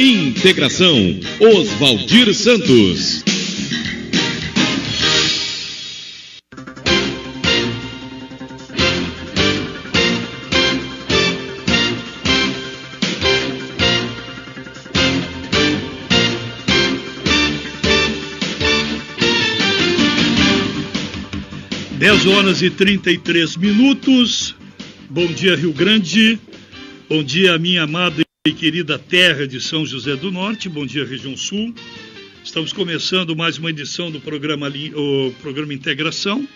Integração, Oswaldir Santos. Dez horas e 33 minutos. Bom dia, Rio Grande. Bom dia, minha amada e querida terra de São José do Norte. Bom dia, região sul. Estamos começando mais uma edição do programa Integração,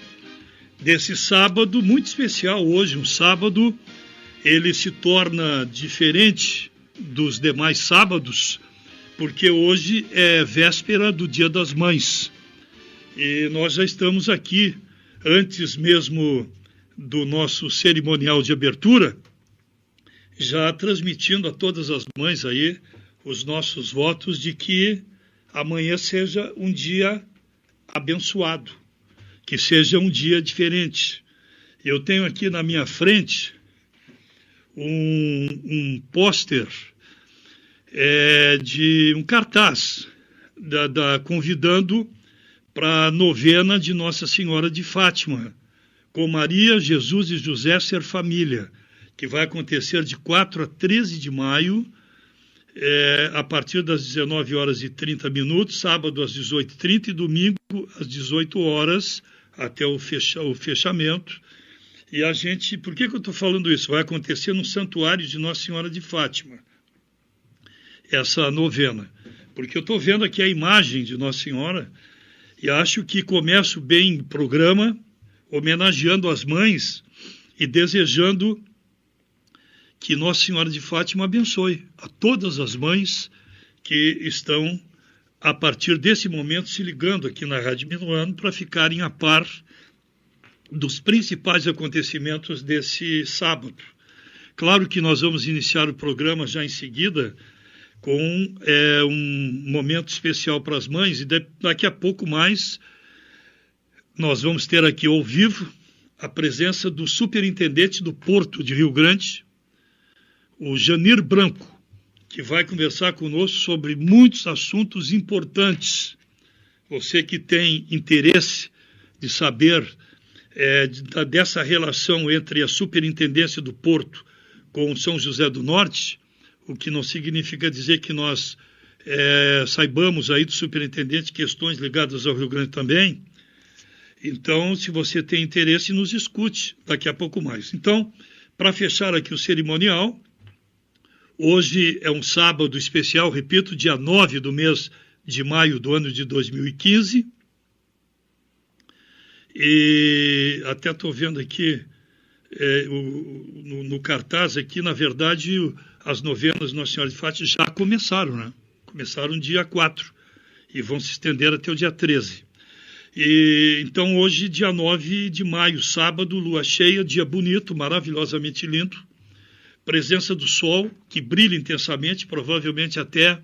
desse sábado muito especial. Hoje, um sábado, ele se torna diferente dos demais sábados, porque hoje é véspera do Dia das Mães. E nós já estamos aqui, antes mesmo do nosso cerimonial de abertura, já transmitindo a todas as mães aí os nossos votos de que amanhã seja um dia abençoado, que seja um dia diferente. Eu tenho aqui na minha frente um pôster de um cartaz convidando para a novena de Nossa Senhora de Fátima, com Maria, Jesus e José Ser Família, que vai acontecer de 4 a 13 de maio, a partir das 19 horas e 30 minutos, sábado às 18h30 e domingo às 18 horas, até o fechamento. E a gente, por que eu estou falando isso? Vai acontecer no Santuário de Nossa Senhora de Fátima, essa novena. Porque eu estou vendo aqui a imagem de Nossa Senhora e acho que começo bem o programa, homenageando as mães e desejando que Nossa Senhora de Fátima abençoe a todas as mães que estão, a partir desse momento, se ligando aqui na Rádio Minuano para ficarem a par dos principais acontecimentos desse sábado. Claro que nós vamos iniciar o programa já em seguida com um momento especial para as mães, e daqui a pouco mais nós vamos ter aqui ao vivo a presença do superintendente do Porto de Rio Grande, o Janir Branco, que vai conversar conosco sobre muitos assuntos importantes. Você que tem interesse de saber dessa relação entre a superintendência do Porto com São José do Norte, o que não significa dizer que nós saibamos aí do superintendente questões ligadas ao Rio Grande também. Então, se você tem interesse, nos escute daqui a pouco mais. Então, para fechar aqui o cerimonial, hoje é um sábado especial, repito, dia 9 do mês de maio do ano de 2015. E até estou vendo aqui no cartaz aqui, na verdade, as novenas Nossa Senhora de Fátima já começaram, né? Começaram dia 4 e vão se estender até o dia 13. Então, hoje, dia 9 de maio, sábado, lua cheia, dia bonito, maravilhosamente lindo. Presença do sol, que brilha intensamente, provavelmente até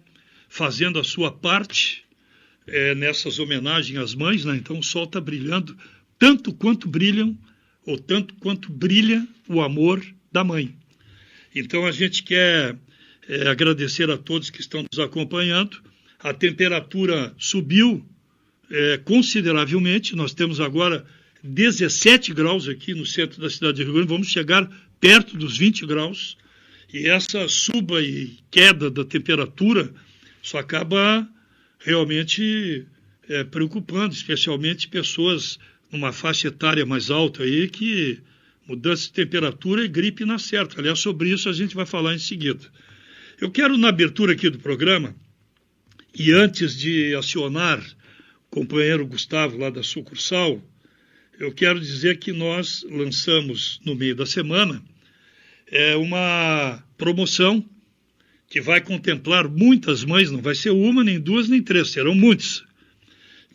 fazendo a sua parte nessas homenagens às mães, né? Então, o sol está brilhando tanto quanto brilha o amor da mãe. Então, a gente quer agradecer a todos que estão nos acompanhando. A temperatura subiu consideravelmente. Nós temos agora 17 graus aqui no centro da cidade de Rio Grande. Vamos chegar perto dos 20 graus. E essa suba e queda da temperatura só acaba realmente preocupando, especialmente pessoas numa faixa etária mais alta aí, que mudança de temperatura e gripe na certa. Aliás, sobre isso a gente vai falar em seguida. Eu quero, na abertura aqui do programa, e antes de acionar o companheiro Gustavo lá da sucursal, eu quero dizer que nós lançamos no meio da semana uma promoção que vai contemplar muitas mães, não vai ser uma, nem duas, nem três, serão muitas.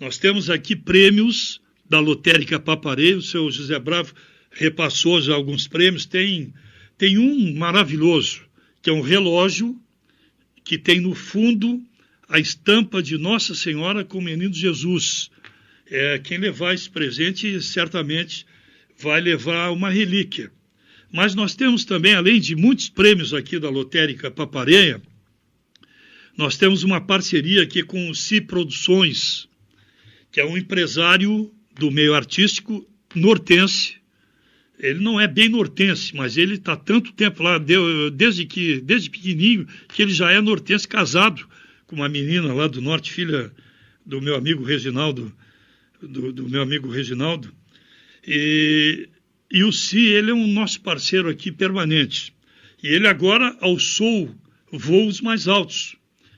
Nós temos aqui prêmios da Lotérica Papareio, o seu José Bravo repassou já alguns prêmios, tem um maravilhoso, que é um relógio que tem no fundo a estampa de Nossa Senhora com o Menino Jesus. Quem levar esse presente certamente vai levar uma relíquia. Mas nós temos também, além de muitos prêmios aqui da Lotérica Papareia, nós temos uma parceria aqui com o Si Produções, que é um empresário do meio artístico nortense. Ele não é bem nortense, mas ele está tanto tempo lá, desde pequenininho, que ele já é nortense, casado com uma menina lá do norte, filha do meu amigo Reginaldo, do meu amigo Reginaldo. E o Si, ele é um nosso parceiro aqui permanente. E ele agora alçou voos mais altos.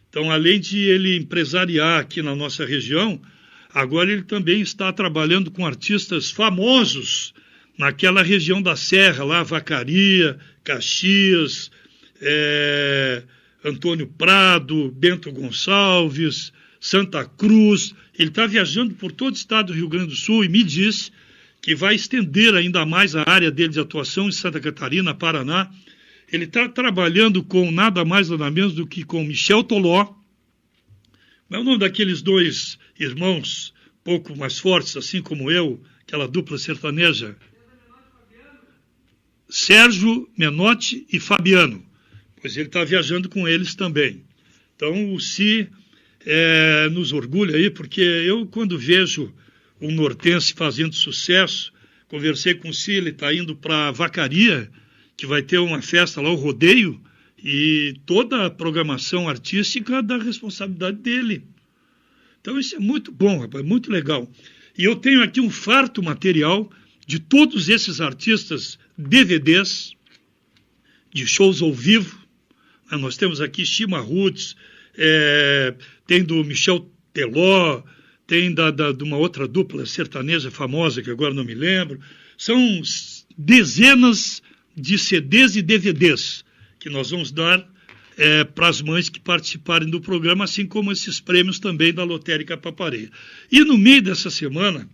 Então, além de ele empresariar aqui na nossa região, agora ele também está trabalhando com artistas famosos naquela região da Serra, lá, Vacaria, Caxias, Antônio Prado, Bento Gonçalves, Santa Cruz. Ele está viajando por todo o estado do Rio Grande do Sul e me disse que vai estender ainda mais a área dele de atuação em Santa Catarina, Paraná. Ele está trabalhando com nada mais nada menos do que com Michel Toló. Como é o nome daqueles dois irmãos, pouco mais fortes, assim como eu, aquela dupla sertaneja? Sérgio Menotti e Fabiano. Pois ele está viajando com eles também. Então, o Si nos orgulha aí, porque eu, quando vejo um nortense fazendo sucesso, conversei com o Si, ele está indo para Vacaria, que vai ter uma festa lá, o rodeio, e toda a programação artística da responsabilidade dele. Então, isso é muito bom, rapaz, muito legal. E eu tenho aqui um farto material de todos esses artistas, DVDs, de shows ao vivo. Nós temos aqui Chima Roots, tem do Michel Teló, tem de uma outra dupla sertaneja famosa, que agora não me lembro. São dezenas de CDs e DVDs que nós vamos dar para as mães que participarem do programa, assim como esses prêmios também da Lotérica Papareia. E no meio dessa semana,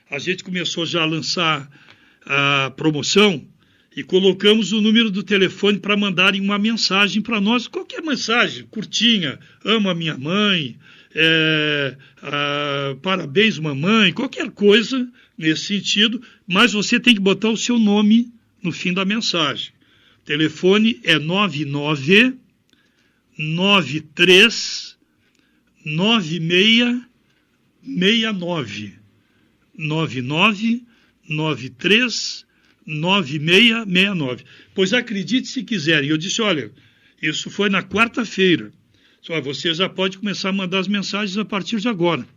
a gente começou já a lançar a promoção e colocamos o número do telefone para mandarem uma mensagem para nós, qualquer mensagem, curtinha, amo a minha mãe, parabéns mamãe, qualquer coisa nesse sentido, mas você tem que botar o seu nome no fim da mensagem. O telefone é 9993 9669. 9993 9669. Pois acredite se quiserem. Eu disse, olha, isso foi na quarta-feira. Só você já pode começar a mandar as mensagens a partir de agora.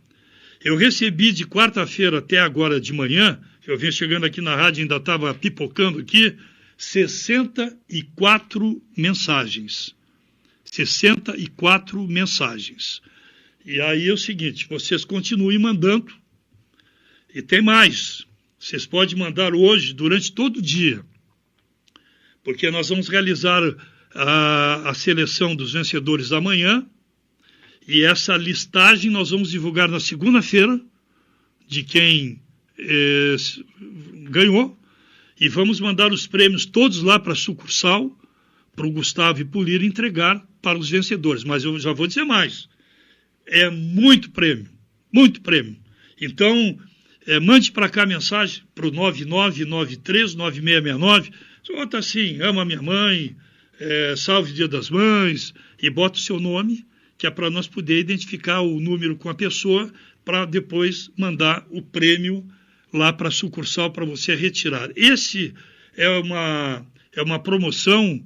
Eu recebi de quarta-feira até agora de manhã, eu vim chegando aqui na rádio, ainda estava pipocando aqui, 64 mensagens. 64 mensagens. E aí é o seguinte, vocês continuem mandando. E tem mais. Vocês podem mandar hoje, durante todo o dia. Porque nós vamos realizar a seleção dos vencedores amanhã. E essa listagem nós vamos divulgar na segunda-feira de quem ganhou. E vamos mandar os prêmios todos lá para a sucursal, para o Gustavo e Pulir entregar para os vencedores. Mas eu já vou dizer mais. É muito prêmio. Muito prêmio. Então, mande para cá a mensagem para o 9993-9669. Você bota assim, ama minha mãe, salve Dia das Mães, e bota o seu nome, que é para nós poder identificar o número com a pessoa, para depois mandar o prêmio lá para a sucursal para você retirar. Esse é uma promoção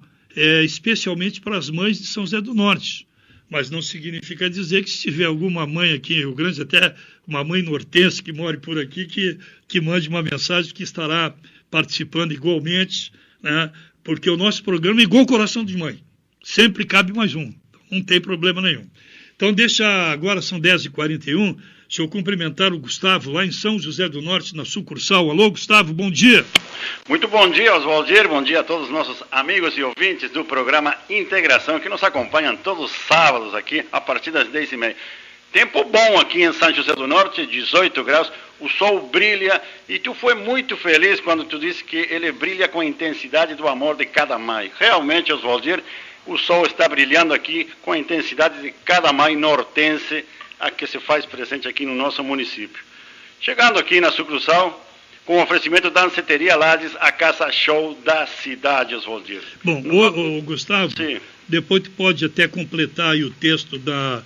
especialmente para as mães de São José do Norte. Mas não significa dizer que se tiver alguma mãe aqui em Rio Grande, até uma mãe nortense que more por aqui, que mande uma mensagem que estará participando igualmente, né? Porque o nosso programa é igual coração de mãe. Sempre cabe mais um. Não tem problema nenhum. Então, agora são 10h41, deixa eu cumprimentar o Gustavo, lá em São José do Norte, na sucursal. Alô, Gustavo, bom dia. Muito bom dia, Oswaldir, bom dia a todos os nossos amigos e ouvintes do programa Integração, que nos acompanham todos os sábados aqui, a partir das 10h30. Tempo bom aqui em São José do Norte, 18 graus, o sol brilha, e tu foi muito feliz quando tu disse que ele brilha com a intensidade do amor de cada mãe. Realmente, Oswaldir, o sol está brilhando aqui com a intensidade de cada mãe nortense a que se faz presente aqui no nosso município. Chegando aqui na sucursal, com oferecimento da Danceteria Lages, a casa show da cidade, Oswaldir. Bom, Gustavo, sim, depois tu pode até completar aí o texto da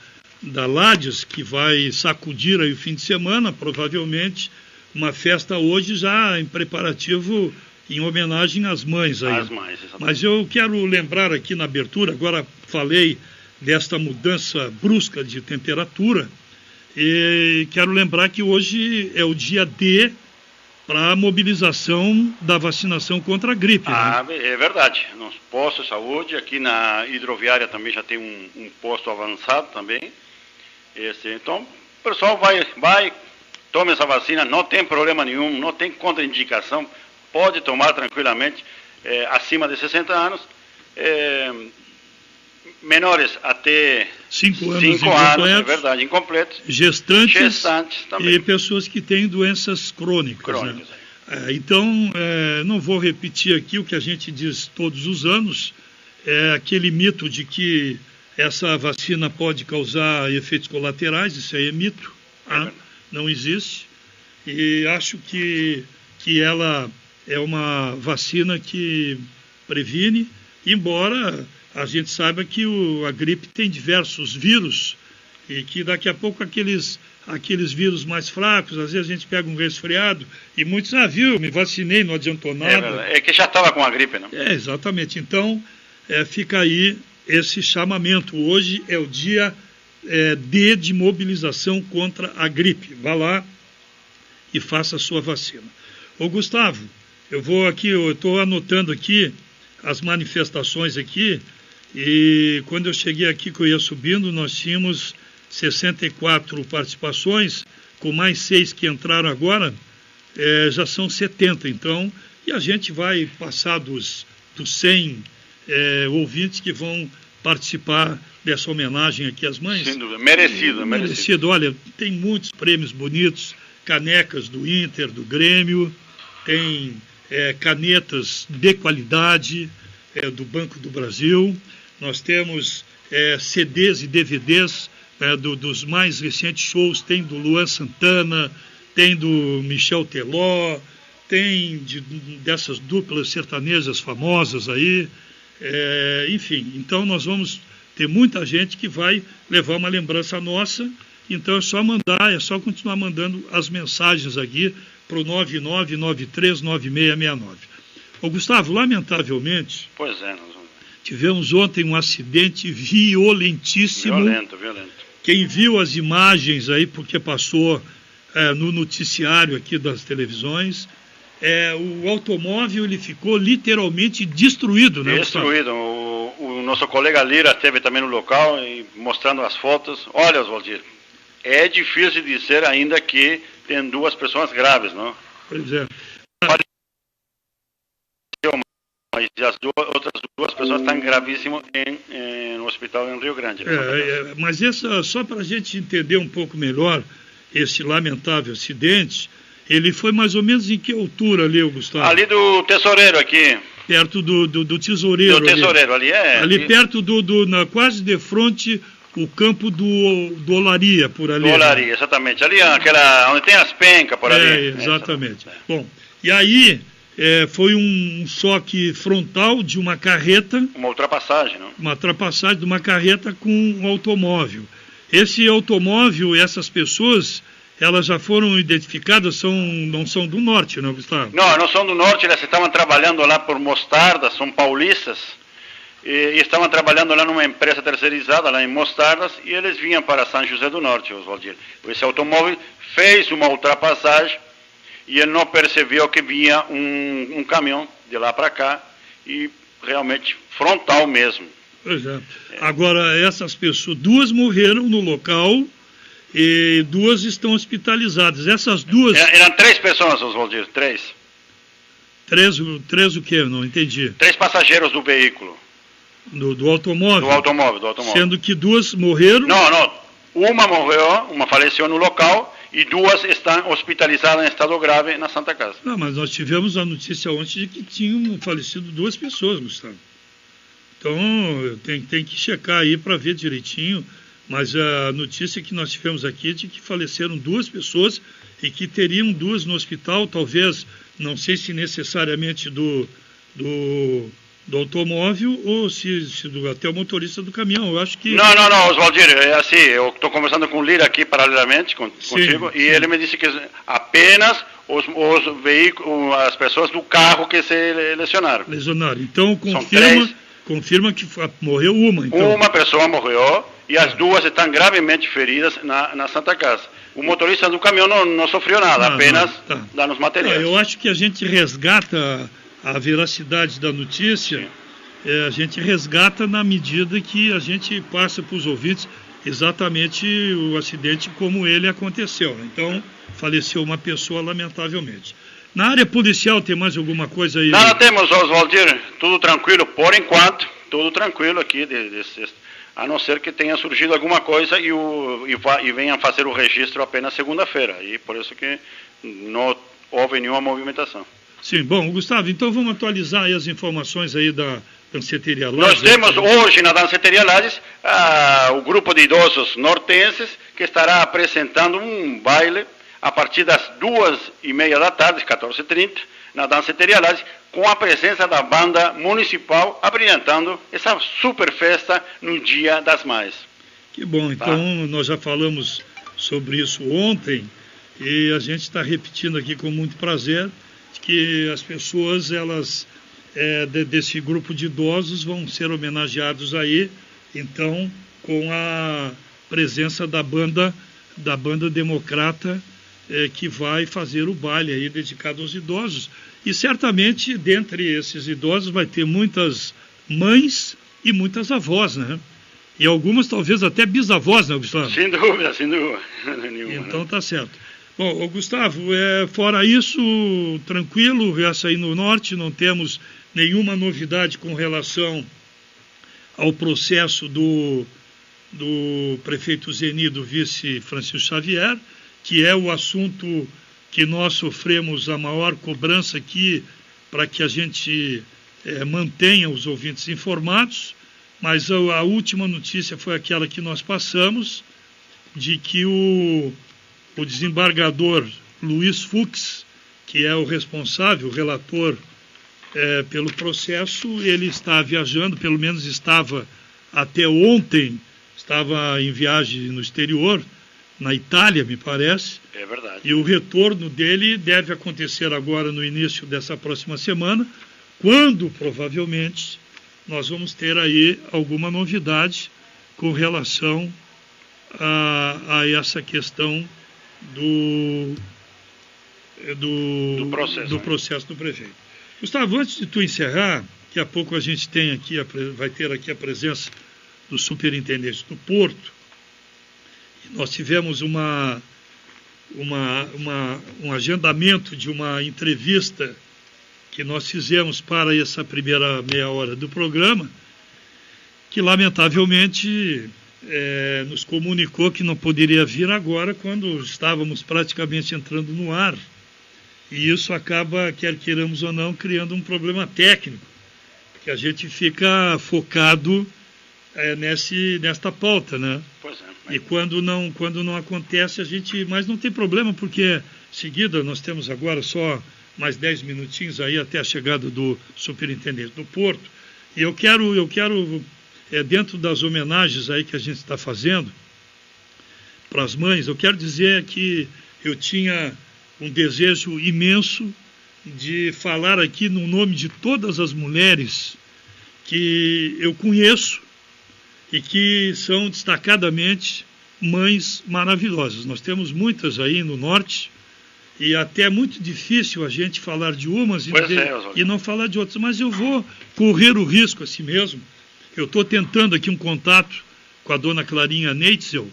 Lages, que vai sacudir aí o fim de semana, provavelmente, uma festa hoje já em preparativo, em homenagem às mães aí. Às mães, exatamente. Mas eu quero lembrar aqui na abertura, agora falei desta mudança brusca de temperatura, e quero lembrar que hoje é o dia D para a mobilização da vacinação contra a gripe. Né? É verdade. Nos postos de saúde, aqui na hidroviária também já tem um posto avançado também. Então, o pessoal vai, tome essa vacina, não tem problema nenhum, não tem contraindicação, pode tomar tranquilamente, acima de 60 anos, menores até 5 anos, é verdade, incompletos, gestantes também. E pessoas que têm doenças crônicas. Né? Então, não vou repetir aqui o que a gente diz todos os anos, aquele mito de que essa vacina pode causar efeitos colaterais, isso aí é mito, não existe, e acho que ela é uma vacina que previne, embora a gente saiba que a gripe tem diversos vírus e que daqui a pouco aqueles vírus mais fracos, às vezes a gente pega um resfriado e muitos, me vacinei, não adiantou nada. É que já estava com a gripe, não? Exatamente. Então, fica aí esse chamamento. Hoje é o dia D de mobilização contra a gripe. Vá lá e faça a sua vacina. Ô Gustavo, eu estou anotando aqui as manifestações aqui, e quando eu cheguei aqui, que eu ia subindo, nós tínhamos 64 participações, com mais 6 que entraram agora, já são 70, então, e a gente vai passar dos 100 ouvintes que vão participar dessa homenagem aqui às mães. Sem dúvida, merecido. Olha, tem muitos prêmios bonitos, canecas do Inter, do Grêmio, tem canetas de qualidade do Banco do Brasil, nós temos CDs e DVDs dos mais recentes shows, tem do Luan Santana, tem do Michel Teló, tem dessas duplas sertanejas famosas aí, enfim, então nós vamos ter muita gente que vai levar uma lembrança nossa, então é só continuar mandando as mensagens aqui para o 99939669. Ô Gustavo, lamentavelmente, tivemos ontem um acidente violentíssimo. Violento. Quem viu as imagens aí, porque passou no noticiário aqui das televisões, o automóvel ele ficou literalmente destruído, né? Destruído. O nosso colega Lira esteve também no local e mostrando as fotos. Olha, Oswaldir, é difícil de dizer ainda que tem 2 pessoas graves, não? Pois é. Mas as outras 2 pessoas estão gravíssimas no hospital em Rio Grande. Mas só para a gente entender um pouco melhor esse lamentável acidente, ele foi mais ou menos em que altura ali, Gustavo? Ali do Tesoureiro aqui. Perto do Tesoureiro. Do Tesoureiro, ali Ali perto quase de frente o campo do Olaria, por ali. Do Olaria, exatamente. Ali onde tem as pencas, por ali. Exatamente. Bom, e aí foi um choque frontal de uma carreta. Uma ultrapassagem, não? Uma ultrapassagem de uma carreta com um automóvel. Esse automóvel, essas pessoas, elas já foram identificadas, não são do norte, não, Gustavo? Não são do norte, elas estavam trabalhando lá por Mostardas, são paulistas, e estavam trabalhando lá numa empresa terceirizada, lá em Mostardas, e eles vinham para São José do Norte, Oswaldir. Esse automóvel fez uma ultrapassagem, e ele não percebeu que vinha um caminhão de lá para cá, e realmente frontal mesmo. Pois é. Agora, essas pessoas, 2 morreram no local, e 2 estão hospitalizadas. Essas 2... Eram 3 pessoas, Oswaldir, 3. 3 o quê? Não entendi. 3 passageiros do veículo. Do automóvel? Do automóvel. Sendo que 2 morreram? Não. Uma morreu, uma faleceu no local, e 2 estão hospitalizadas em estado grave na Santa Casa. Não, mas nós tivemos a notícia ontem de que tinham falecido 2 pessoas, Gustavo. Então, tem que checar aí para ver direitinho, mas a notícia que nós tivemos aqui é de que faleceram 2 pessoas e que teriam 2 no hospital, talvez, não sei se necessariamente do automóvel ou se até o motorista do caminhão. Eu acho que... Não, Oswaldir, é assim, eu estou conversando com o Lira aqui paralelamente contigo, e ele me disse que apenas os veículos, as pessoas do carro que se lesionaram. Então, confirma que morreu uma. Então. Uma pessoa morreu e as 2 estão gravemente feridas na Santa Casa. O motorista do caminhão não sofreu nada, apenas danos materiais. Eu acho que a gente resgata a veracidade da notícia, a gente resgata na medida que a gente passa para os ouvintes exatamente o acidente como ele aconteceu. Então, faleceu uma pessoa, lamentavelmente. Na área policial, tem mais alguma coisa aí? Nada temos, Oswaldir, tudo tranquilo, por enquanto, tudo tranquilo aqui, a não ser que tenha surgido alguma coisa e venham fazer o registro apenas segunda-feira, e por isso que não houve nenhuma movimentação. Sim, bom, Gustavo, então vamos atualizar aí as informações aí da Danceteria Lages. Nós temos hoje na Danceteria Lages o grupo de idosos nortenses que estará apresentando um baile a partir das 2h30 da tarde, 14h30, na Danceteria Lages, com a presença da banda municipal, abrilhantando essa super festa no Dia das Mães. Que bom, então nós já falamos sobre isso ontem e a gente está repetindo aqui com muito prazer que as pessoas, elas, desse grupo de idosos vão ser homenageados aí, então, com a presença da banda democrata, que vai fazer o baile aí dedicado aos idosos. E certamente, dentre esses idosos, vai ter muitas mães e muitas avós, né? E algumas talvez até bisavós, né, Gustavo? Sem dúvida. Então tá certo. Bom, Gustavo, fora isso, tranquilo, essa aí no norte, não temos nenhuma novidade com relação ao processo do prefeito Zeni, do vice Francisco Xavier, que é o assunto que nós sofremos a maior cobrança aqui para que a gente mantenha os ouvintes informados, mas a última notícia foi aquela que nós passamos, de que o desembargador Luiz Fux, que é o responsável, o relator pelo processo, ele está viajando, pelo menos estava até ontem, estava em viagem no exterior, na Itália, me parece. É verdade. E o retorno dele deve acontecer agora no início dessa próxima semana, quando, provavelmente, nós vamos ter aí alguma novidade com relação a essa questão do processo do prefeito. Gustavo, antes de tu encerrar, daqui a pouco a gente tem aqui, vai ter aqui a presença do superintendente do Porto, e nós tivemos um agendamento de uma entrevista que nós fizemos para essa primeira meia hora do programa, que lamentavelmente nos comunicou que não poderia vir agora quando estávamos praticamente entrando no ar. E isso acaba, quer queiramos ou não, criando um problema técnico, porque a gente fica focado nesta pauta, né? Pois é. E quando não acontece, a gente... Mas não tem problema, porque em seguida nós temos agora só mais 10 minutinhos aí até a chegada do superintendente do Porto. E eu quero dentro das homenagens aí que a gente está fazendo para as mães, eu quero dizer que eu tinha um desejo imenso de falar aqui no nome de todas as mulheres que eu conheço e que são destacadamente mães maravilhosas. Nós temos muitas aí no norte e até é muito difícil a gente falar de umas e não falar de outras, mas eu vou correr o risco assim mesmo. Eu estou tentando aqui um contato com a dona Clarinha Neitzel,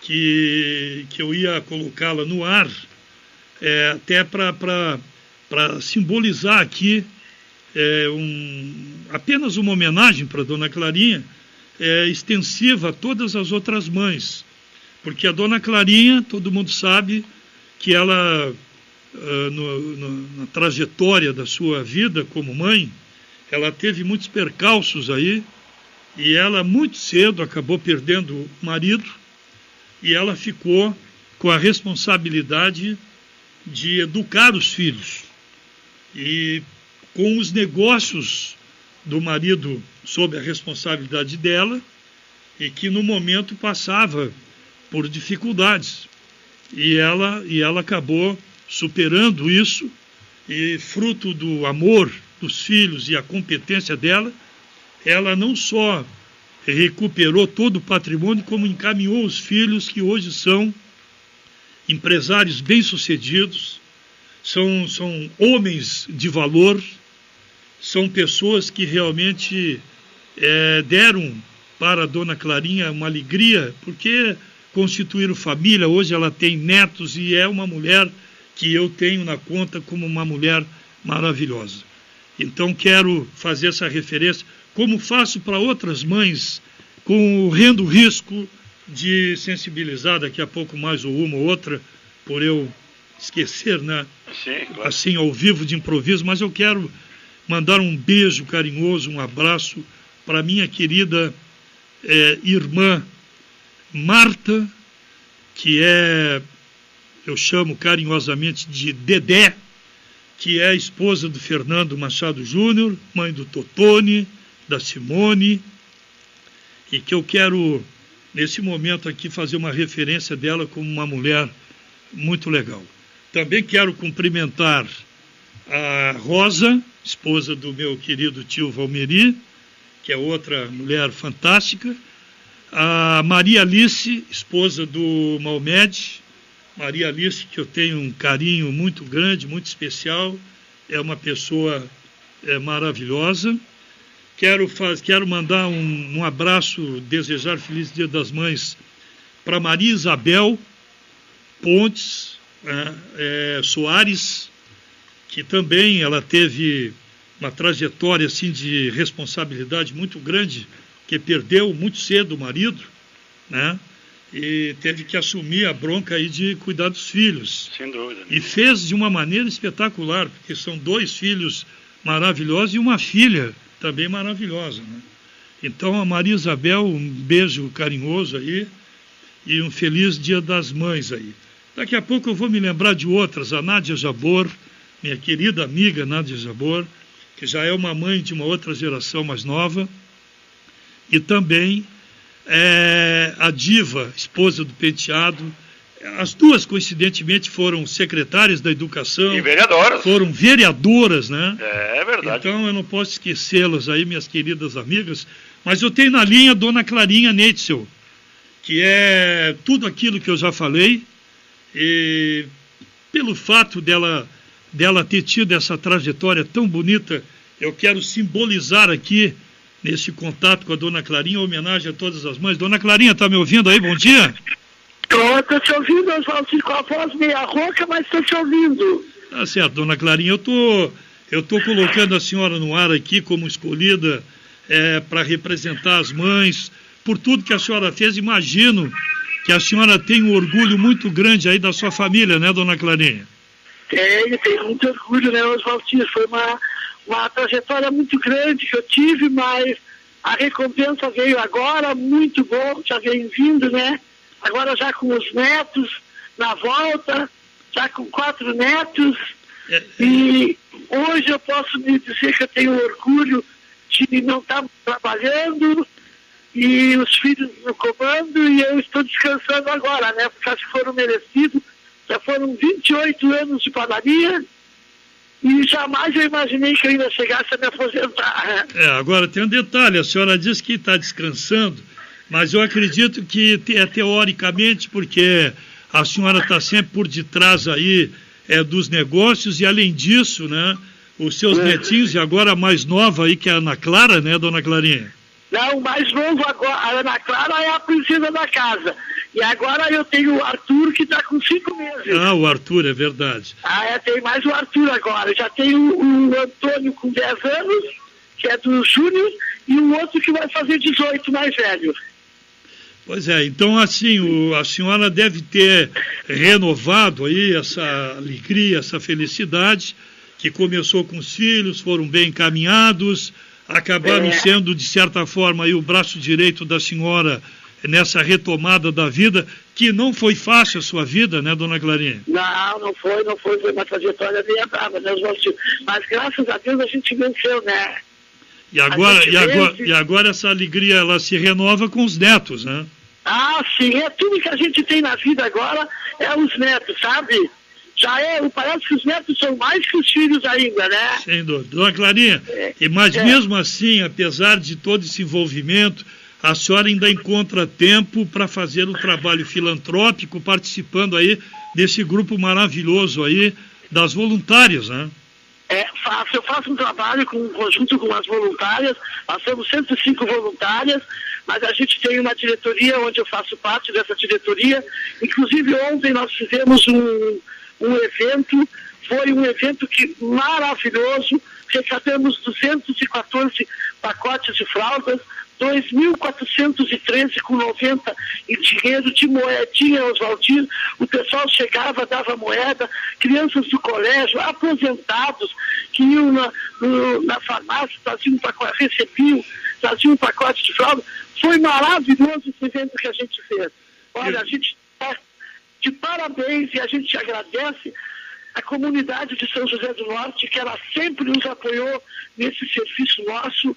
que eu ia colocá-la no ar, até para simbolizar aqui apenas uma homenagem para a dona Clarinha, extensiva a todas as outras mães. Porque a dona Clarinha, todo mundo sabe que ela, na trajetória da sua vida como mãe, ela teve muitos percalços aí, e ela muito cedo acabou perdendo o marido, e ela ficou com a responsabilidade de educar os filhos. E com os negócios do marido sob a responsabilidade dela, e que no momento passava por dificuldades. E ela acabou superando isso, e fruto do amor dos filhos e a competência dela, ela não só recuperou todo o patrimônio, como encaminhou os filhos, que hoje são empresários bem-sucedidos, são homens de valor, são pessoas que realmente deram para a dona Clarinha uma alegria, porque constituíram família. Hoje ela tem netos e é uma mulher que eu tenho na conta como uma mulher maravilhosa. Então quero fazer essa referência, como faço para outras mães, correndo o risco de sensibilizar daqui a pouco mais ou uma ou outra, por eu esquecer, né? Sim, claro. Assim, ao vivo, de improviso, mas eu quero mandar um beijo carinhoso, um abraço para minha querida irmã Marta, que eu chamo carinhosamente de Dedé, que é a esposa do Fernando Machado Júnior, mãe do Totone, da Simone, e que eu quero, nesse momento aqui, fazer uma referência dela como uma mulher muito legal. Também quero cumprimentar a Rosa, esposa do meu querido tio Valmeri, que é outra mulher fantástica, a Maria Alice, esposa do Malmed, Maria Alice, que eu tenho um carinho muito grande, muito especial, é uma pessoa maravilhosa. Quero mandar um abraço, desejar Feliz Dia das Mães para Maria Isabel Pontes Soares, que também ela teve uma trajetória assim, de responsabilidade muito grande, que perdeu muito cedo o marido, né? E teve que assumir a bronca aí de cuidar dos filhos. Sem dúvida. E fez de uma maneira espetacular, porque são 2 filhos maravilhosos e uma filha também maravilhosa, né? Então, a Maria Isabel, um beijo carinhoso aí e um feliz Dia das Mães aí. Daqui a pouco eu vou me lembrar de outras, a Nádia Jabor, minha querida amiga Nádia Jabor, que já é uma mãe de uma outra geração mais nova, e também a Diva, esposa do Penteado. As duas, coincidentemente, foram secretárias da Educação. E vereadoras. Foram vereadoras, né? É verdade. Então eu não posso esquecê-las aí, minhas queridas amigas. Mas eu tenho na linha a dona Clarinha Neitzel, que é tudo aquilo que eu já falei. E pelo fato dela ter tido essa trajetória tão bonita, eu quero simbolizar aqui, nesse contato com a dona Clarinha, homenagem a todas as mães. Dona Clarinha, está me ouvindo aí? Bom dia. Estou te ouvindo, Oswaldir, com a voz meia rouca, mas estou te ouvindo. Tá certo, dona Clarinha. Eu tô colocando a senhora no ar aqui como escolhida para representar as mães, por tudo que a senhora fez. Imagino que a senhora tem um orgulho muito grande aí da sua família, né, dona Clarinha? Tenho muito orgulho, né, Oswaldir? Foi uma trajetória muito grande que eu tive, mas a recompensa veio agora, muito bom, já vem vindo, né? Agora já com os netos na volta, já com 4 netos. E hoje eu posso me dizer que eu tenho orgulho de não estar trabalhando e os filhos no comando, e eu estou descansando agora, né? Porque acho que foram merecidos. Já foram 28 anos de padaria e jamais eu imaginei que eu ainda chegasse a me aposentar. Agora tem um detalhe, a senhora disse que está descansando, mas eu acredito que teoricamente, porque a senhora está sempre por detrás aí dos negócios, e além disso, né, os seus netinhos, e agora a mais nova aí, que é a Ana Clara, né, dona Clarinha? Não, o mais novo agora, a Ana Clara é a princesa da casa. E agora eu tenho o Arthur, que está com 5 meses. Ah, o Arthur, é verdade. Tem mais o Arthur agora. Já tenho o Antônio com 10 anos, que é do Júnior, e o outro que vai fazer 18, mais velho. Pois é, então assim, a senhora deve ter renovado aí essa alegria, essa felicidade, que começou com os filhos, foram bem encaminhados, acabaram sendo, de certa forma, aí, o braço direito da senhora nessa retomada da vida, que não foi fácil a sua vida, né, dona Clarinha? Não foi uma trajetória meio brava, né, Oswaldir? Mas graças a Deus a gente venceu, né? E agora essa alegria, ela se renova com os netos, né? Ah, sim, tudo que a gente tem na vida agora é os netos, sabe? Parece que os netos são mais que os filhos ainda, né? Sem dúvida. Dona Clarinha, mesmo assim, apesar de todo esse envolvimento, a senhora ainda encontra tempo para fazer o trabalho filantrópico, participando aí desse grupo maravilhoso aí das voluntárias, né? Eu faço um trabalho conjunto com as voluntárias, nós somos 105 voluntárias, mas a gente tem uma diretoria onde eu faço parte dessa diretoria. Inclusive ontem nós fizemos um evento, foi um evento maravilhoso, recebemos 214 pacotes de fraldas, 2.413 com 90 em dinheiro de moedinha, Oswaldir. O pessoal chegava, dava moeda, crianças do colégio, aposentados que iam na farmácia, traziam um pacote de fralda. Foi maravilhoso esse evento que a gente fez. Olha, a gente está de parabéns e a gente agradece a comunidade de São José do Norte, que ela sempre nos apoiou nesse serviço nosso.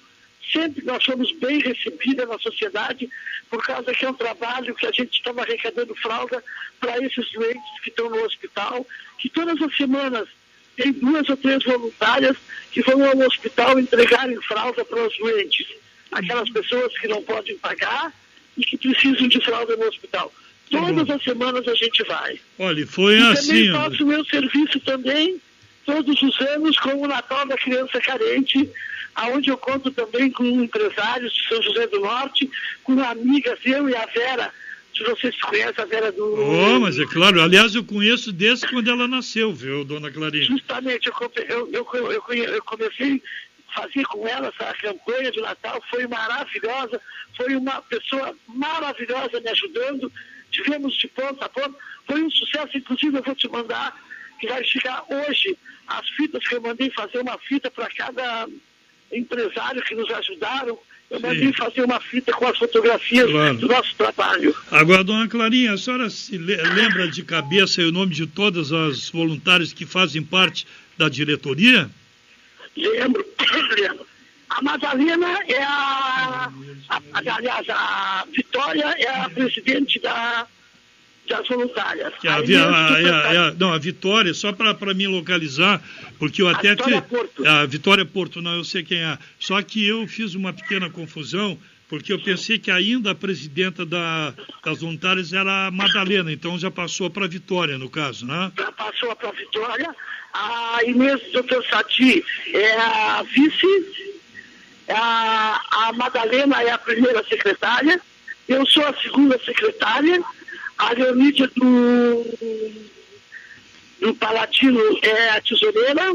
Sempre nós fomos bem recebidas na sociedade, por causa que é um trabalho que a gente estava arrecadando fralda para esses doentes que estão no hospital, que todas as semanas tem 2 ou 3 voluntárias que vão ao hospital entregarem fralda para os doentes, aquelas pessoas que não podem pagar e que precisam de fralda no hospital. Todas as semanas a gente vai. Olha, foi e assim... também faço o meu serviço também, todos os anos, com o Natal da Criança Carente, aonde eu conto também com empresários de São José do Norte, com amigas, eu e a Vera, se vocês conhecem a Vera do... mas é claro, aliás, eu conheço desde quando ela nasceu, viu, dona Clarinha? Justamente, eu comecei a fazer com ela essa campanha de Natal, foi maravilhosa, foi uma pessoa maravilhosa me ajudando, tivemos de ponta a ponta, foi um sucesso. Inclusive eu vou te mandar, que vai chegar hoje, as fitas que eu mandei fazer, uma fita para cada empresário que nos ajudaram. Eu mandei fazer uma fita com as fotografias do nosso trabalho. Agora, dona Clarinha, a senhora se lembra de cabeça o nome de todas as voluntárias que fazem parte da diretoria? Lembro. A Madalena é aliás, a Vitória é a presidente das voluntárias. A Vitória, só para me localizar, porque eu até... A Vitória Porto, não, eu sei quem é. Só que eu fiz uma pequena confusão, porque eu pensei que ainda a presidenta das voluntárias era a Madalena, então já passou para a Vitória, no caso, né? Já passou para a Vitória. A Inês Dr. Sati é a vice, a Madalena é a primeira secretária, eu sou a segunda secretária, a Leonídia do Palatino é a tesoureira.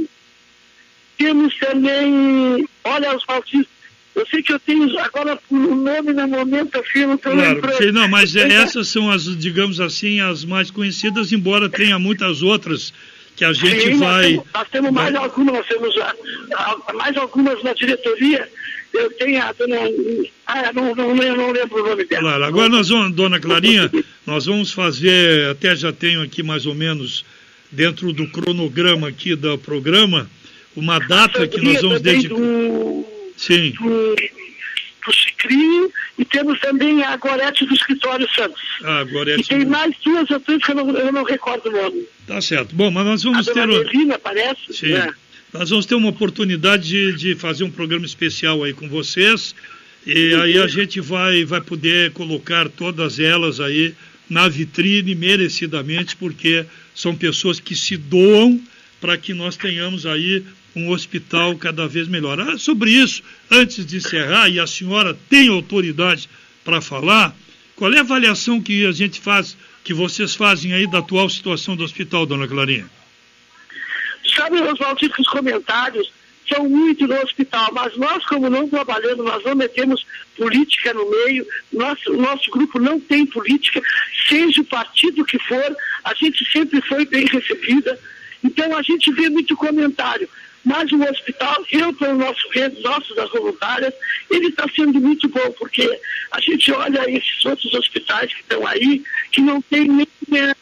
Temos também, olha, os partidos, eu sei que eu tenho agora por um nome no momento, eu não estou lembrando. Não, mas essas são as, digamos assim, as mais conhecidas, embora tenha muitas outras que a gente vai... Nós temos mais algumas, nós temos mais algumas na diretoria. Eu tenho a dona... não lembro o nome dela. Claro, agora nós vamos, dona Clarinha, nós vamos fazer, até já tenho aqui mais ou menos, dentro do cronograma aqui do programa, uma data que nós vamos dedicar... Sim. Do Chicrinho, e temos também a Gorete do Escritório Santos. Gorete. E tem mais 2 ou 3 que eu não recordo o nome. Tá certo. Bom, mas nós vamos ter... Melina, parece? Sim. Nós vamos ter uma oportunidade de fazer um programa especial aí com vocês, e aí a gente vai poder colocar todas elas aí na vitrine merecidamente, porque são pessoas que se doam para que nós tenhamos aí um hospital cada vez melhor. Sobre isso, antes de encerrar, e a senhora tem autoridade para falar, qual é a avaliação que a gente faz, que vocês fazem aí da atual situação do hospital, dona Clarinha? Sabe, Oswaldir, que os comentários são muito no hospital, mas nós, como não trabalhamos, nós não metemos política no meio, o nosso grupo não tem política, seja o partido que for, a gente sempre foi bem recebida, então a gente vê muito comentário. Mas o hospital, pelo nosso das voluntárias, ele está sendo muito bom, porque A gente olha esses outros hospitais que estão aí, que não tem nem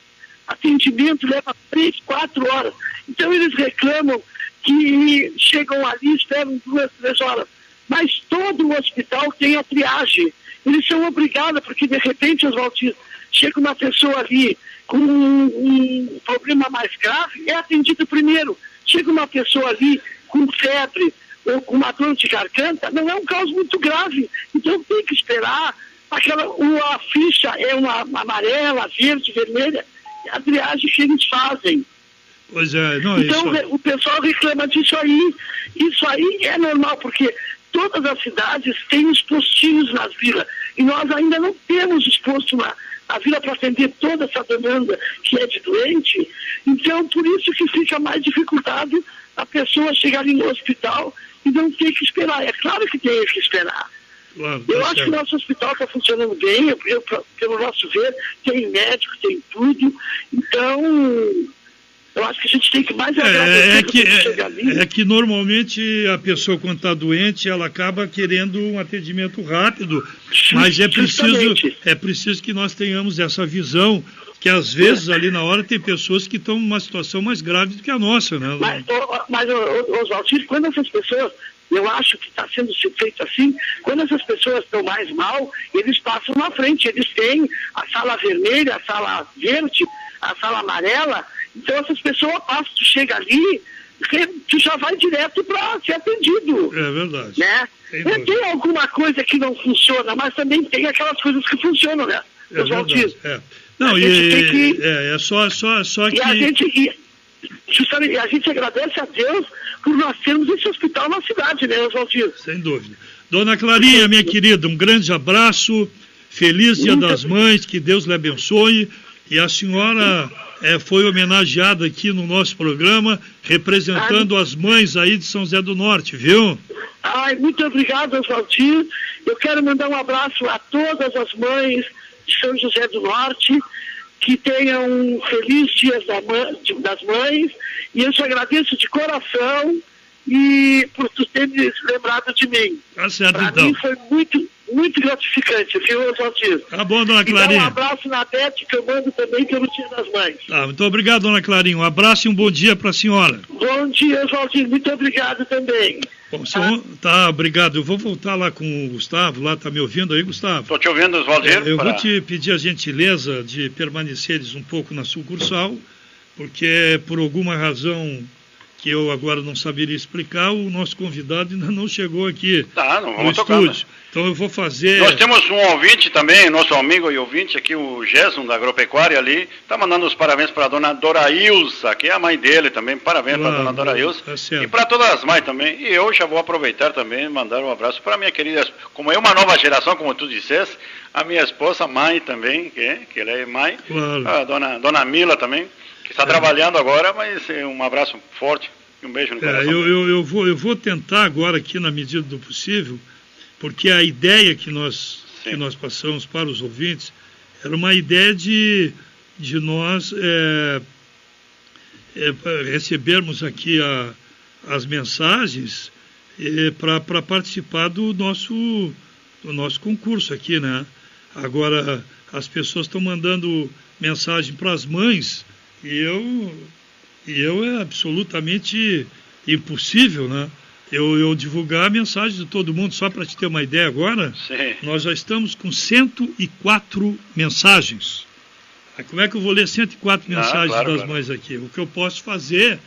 atendimento, leva 3, 4 horas. Então eles reclamam que chegam ali, esperam 2, 3 horas. Mas todo o hospital tem a triagem. Eles são obrigados, porque de repente, Oswaldir, chega uma pessoa ali com um problema mais grave, é atendido primeiro. Chega uma pessoa ali com febre ou com uma dor de garganta, não é um caso muito grave. Então tem que esperar. A ficha é uma amarela, verde, vermelha, a triagem que eles fazem. Pois é, não, então isso... o pessoal reclama disso aí. Isso aí é normal, porque todas as cidades têm os postinhos nas vilas. E nós ainda não temos os postos na vila para atender toda essa demanda que é de doente. Então, por isso que fica mais dificultado a pessoa chegar ali no hospital e não ter que esperar. É claro que tem que esperar. Claro, eu acho que o nosso hospital está funcionando bem, pelo nosso ver, tem médico, tem tudo. Então, eu acho que a gente tem que mais agradecer. É que normalmente a pessoa, quando está doente, ela acaba querendo um atendimento rápido, mas é preciso que nós tenhamos essa visão, que às vezes ali na hora tem pessoas que estão numa situação mais grave do que a nossa, né? Mas Oswaldir, quando essas pessoas, eu acho que está sendo feito assim, quando essas pessoas estão mais mal, eles passam na frente, eles têm a sala vermelha, a sala verde, a sala amarela. Então essas pessoas passam, tu chega ali, tu já vai direto para ser atendido. É verdade. Né? Tem alguma coisa que não funciona, mas também tem aquelas coisas que funcionam, né? É verdade. Não, é só que... E a gente agradece a Deus por nós termos esse hospital na cidade, né, Oswaldir? Sem dúvida. Dona Clarinha, minha querida, um grande abraço, feliz Dia das Mães, que Deus lhe abençoe, e a senhora foi homenageada aqui no nosso programa, representando as mães aí de São José do Norte, viu? Ai, muito obrigado, Oswaldir. Eu quero mandar um abraço a todas as mães de São José do Norte, que tenham um feliz Dia das Mães, e eu te agradeço de coração e por tu ter me lembrado de mim. Tá certo, pra então. mim foi muito, muito gratificante, viu, Oswaldir? Tá bom, Dona Clarinha. E um abraço na Beth, que eu mando também pelo Dia das Mães. Tá, muito obrigado, Dona Clarinha. Um abraço e um bom dia para a senhora. Bom dia, Oswaldir. Muito obrigado também. Bom, tá, obrigado. Eu vou voltar lá com o Gustavo, lá, tá me ouvindo aí, Gustavo? Estou te ouvindo, Oswaldir. Eu vou te pedir a gentileza de permaneceres um pouco na sucursal, porque por alguma razão que eu agora não saberia explicar, o nosso convidado ainda não chegou aqui não no estúdio. Tocar, então eu vou fazer... Nós temos um ouvinte também, nosso amigo e ouvinte aqui, o Gerson da Agropecuária ali, está mandando os parabéns para a dona Dorailza, que é a mãe dele também, parabéns para a dona Dorailza, e para todas as mães também. E eu já vou aproveitar também e mandar um abraço para a minha querida, como é uma nova geração, como tu disseste, a minha esposa, mãe também, que ela é mãe, a dona Mila também, que está trabalhando agora, mas um abraço forte e um beijo no coração. Eu vou tentar agora aqui, na medida do possível, porque a ideia que nós passamos para os ouvintes era uma ideia de nós recebermos aqui as mensagens para participar do nosso concurso aqui, né? Agora, as pessoas estão mandando mensagem para as mães e eu é absolutamente impossível, né? Eu divulgar a mensagem de todo mundo, só para te ter uma ideia agora, nós já estamos com 104 mensagens. Como é que eu vou ler 104 mensagens das mães aqui? O que eu posso fazer,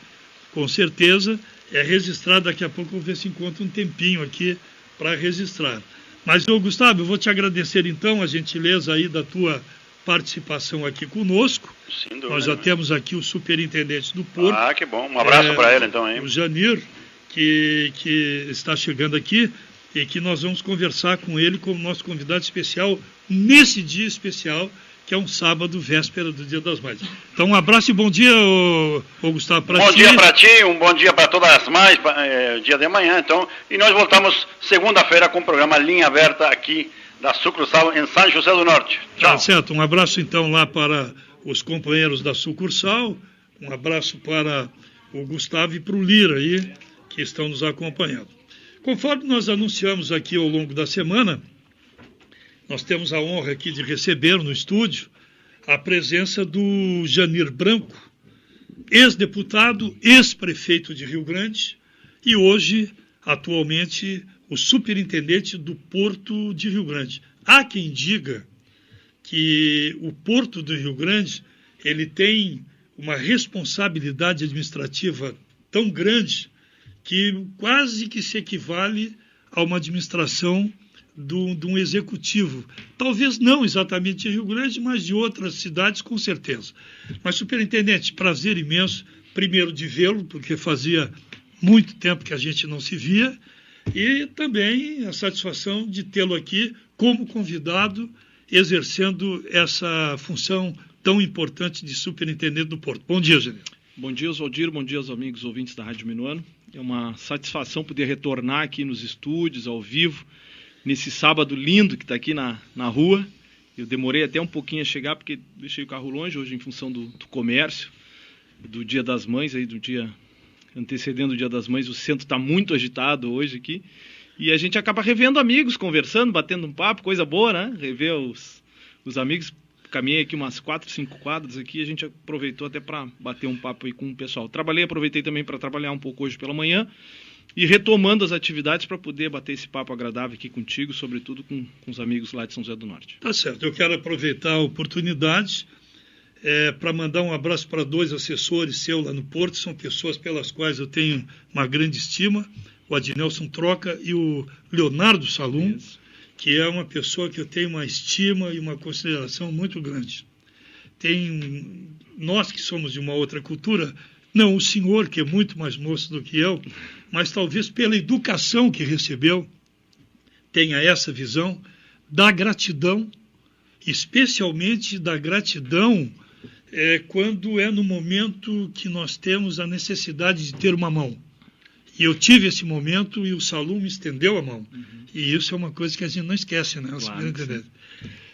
com certeza, é registrar. Daqui a pouco eu vou ver se encontro um tempinho aqui para registrar. Mas, Gustavo, eu vou te agradecer então a gentileza aí da tua participação aqui conosco. Sem dúvida, nós já temos aqui o superintendente do Porto. Ah, que bom. Um abraço para ele então, hein? O Janir, que está chegando aqui e que nós vamos conversar com ele como nosso convidado especial nesse dia especial, que é um sábado, véspera do Dia das Mães. Então, um abraço e bom dia, Gustavo, para ti. Bom dia para ti, um bom dia para todas as mães, dia de manhã, então. E nós voltamos segunda-feira com o programa Linha Aberta aqui da sucursal em São José do Norte. Tchau. Tá certo, um abraço então lá para os companheiros da sucursal, um abraço para o Gustavo e para o Lira aí, que estão nos acompanhando. Conforme nós anunciamos aqui ao longo da semana, nós temos a honra aqui de receber no estúdio a presença do Janir Branco, ex-deputado, ex-prefeito de Rio Grande e hoje, atualmente, o superintendente do Porto de Rio Grande. Há quem diga que o Porto do Rio Grande ele tem uma responsabilidade administrativa tão grande que quase que se equivale a uma administração de um executivo. Talvez não exatamente de Rio Grande, mas de outras cidades, com certeza. Mas, superintendente, prazer imenso, primeiro de vê-lo, porque fazia muito tempo que a gente não se via, e também a satisfação de tê-lo aqui como convidado, exercendo essa função tão importante de superintendente do Porto. Bom dia, Janir. Bom dia, Oswaldir. Bom dia aos amigos ouvintes da Rádio Minuano. É uma satisfação poder retornar aqui nos estúdios, ao vivo, nesse sábado lindo que está aqui na rua. Eu demorei até um pouquinho a chegar, porque deixei o carro longe hoje em função do comércio, do Dia das Mães, aí do dia antecedendo o Dia das Mães. O centro está muito agitado hoje aqui. E a gente acaba revendo amigos, conversando, batendo um papo, coisa boa, né? Rever os amigos. Caminhei aqui umas 4, 5 quadras aqui, a gente aproveitou até para bater um papo aí com o pessoal. Aproveitei também para trabalhar um pouco hoje pela manhã e retomando as atividades para poder bater esse papo agradável aqui contigo, sobretudo com os amigos lá de São José do Norte. Tá certo, eu quero aproveitar a oportunidade para mandar um abraço para 2 assessores seus lá no Porto, são pessoas pelas quais eu tenho uma grande estima, o Adnelson Troca e o Leonardo Salum. Isso. Que é uma pessoa que eu tenho uma estima e uma consideração muito grande. Nós que somos de uma outra cultura, não o senhor, que é muito mais moço do que eu, mas talvez pela educação que recebeu, tenha essa visão da gratidão, especialmente da gratidão quando é no momento que nós temos a necessidade de ter uma mão. E eu tive esse momento e o Salum me estendeu a mão. Uhum. E isso é uma coisa que a gente não esquece, né? Claro que sim.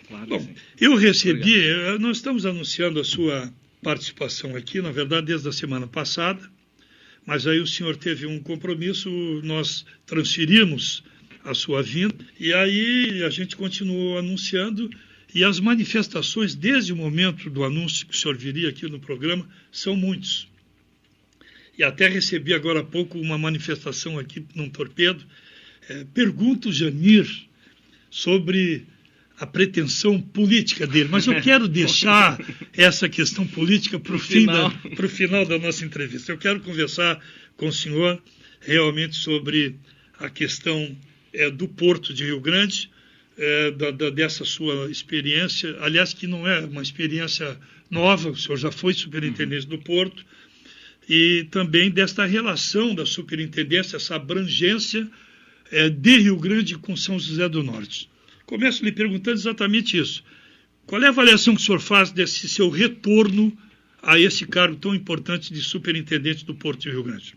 Claro. Bom, eu recebi, nós estamos anunciando a sua participação aqui, na verdade, desde a semana passada, mas aí o senhor teve um compromisso, nós transferimos a sua vinda, e aí a gente continuou anunciando, e as manifestações, desde o momento do anúncio que o senhor viria aqui no programa, são muitos. E até recebi agora há pouco uma manifestação aqui num torpedo. Pergunto o Janir sobre a pretensão política dele, mas eu quero deixar essa questão política para o final da nossa entrevista. Eu quero conversar com o senhor realmente sobre a questão do Porto de Rio Grande, dessa sua experiência, aliás, que não é uma experiência nova, o senhor já foi superintendente do Porto, e também desta relação da superintendência, essa abrangência de Rio Grande com São José do Norte. Começo lhe perguntando exatamente isso. Qual é a avaliação que o senhor faz desse seu retorno a esse cargo tão importante de superintendente do Porto de Rio Grande?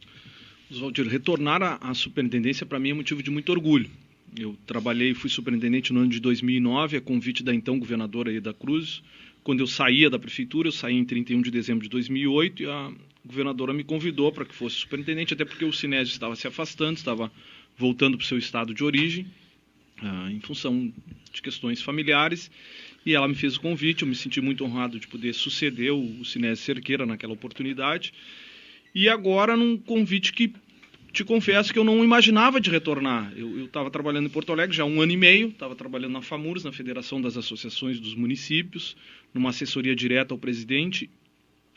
Oswaldir, retornar à superintendência para mim é motivo de muito orgulho. Eu trabalhei e fui superintendente no ano de 2009, a convite da então governadora Eda Cruz. Quando eu saía da prefeitura, eu saí em 31 de dezembro de 2008 e a governadora me convidou para que fosse superintendente, até porque o Sinésio estava se afastando, estava voltando para o seu estado de origem, em função de questões familiares, e ela me fez o convite. Eu me senti muito honrado de poder suceder o Sinésio Cerqueira naquela oportunidade, e agora num convite que te confesso que eu não imaginava de retornar. Eu estava trabalhando em Porto Alegre já há 1 ano e meio, estava trabalhando na FAMURS, na Federação das Associações dos Municípios, numa assessoria direta ao presidente.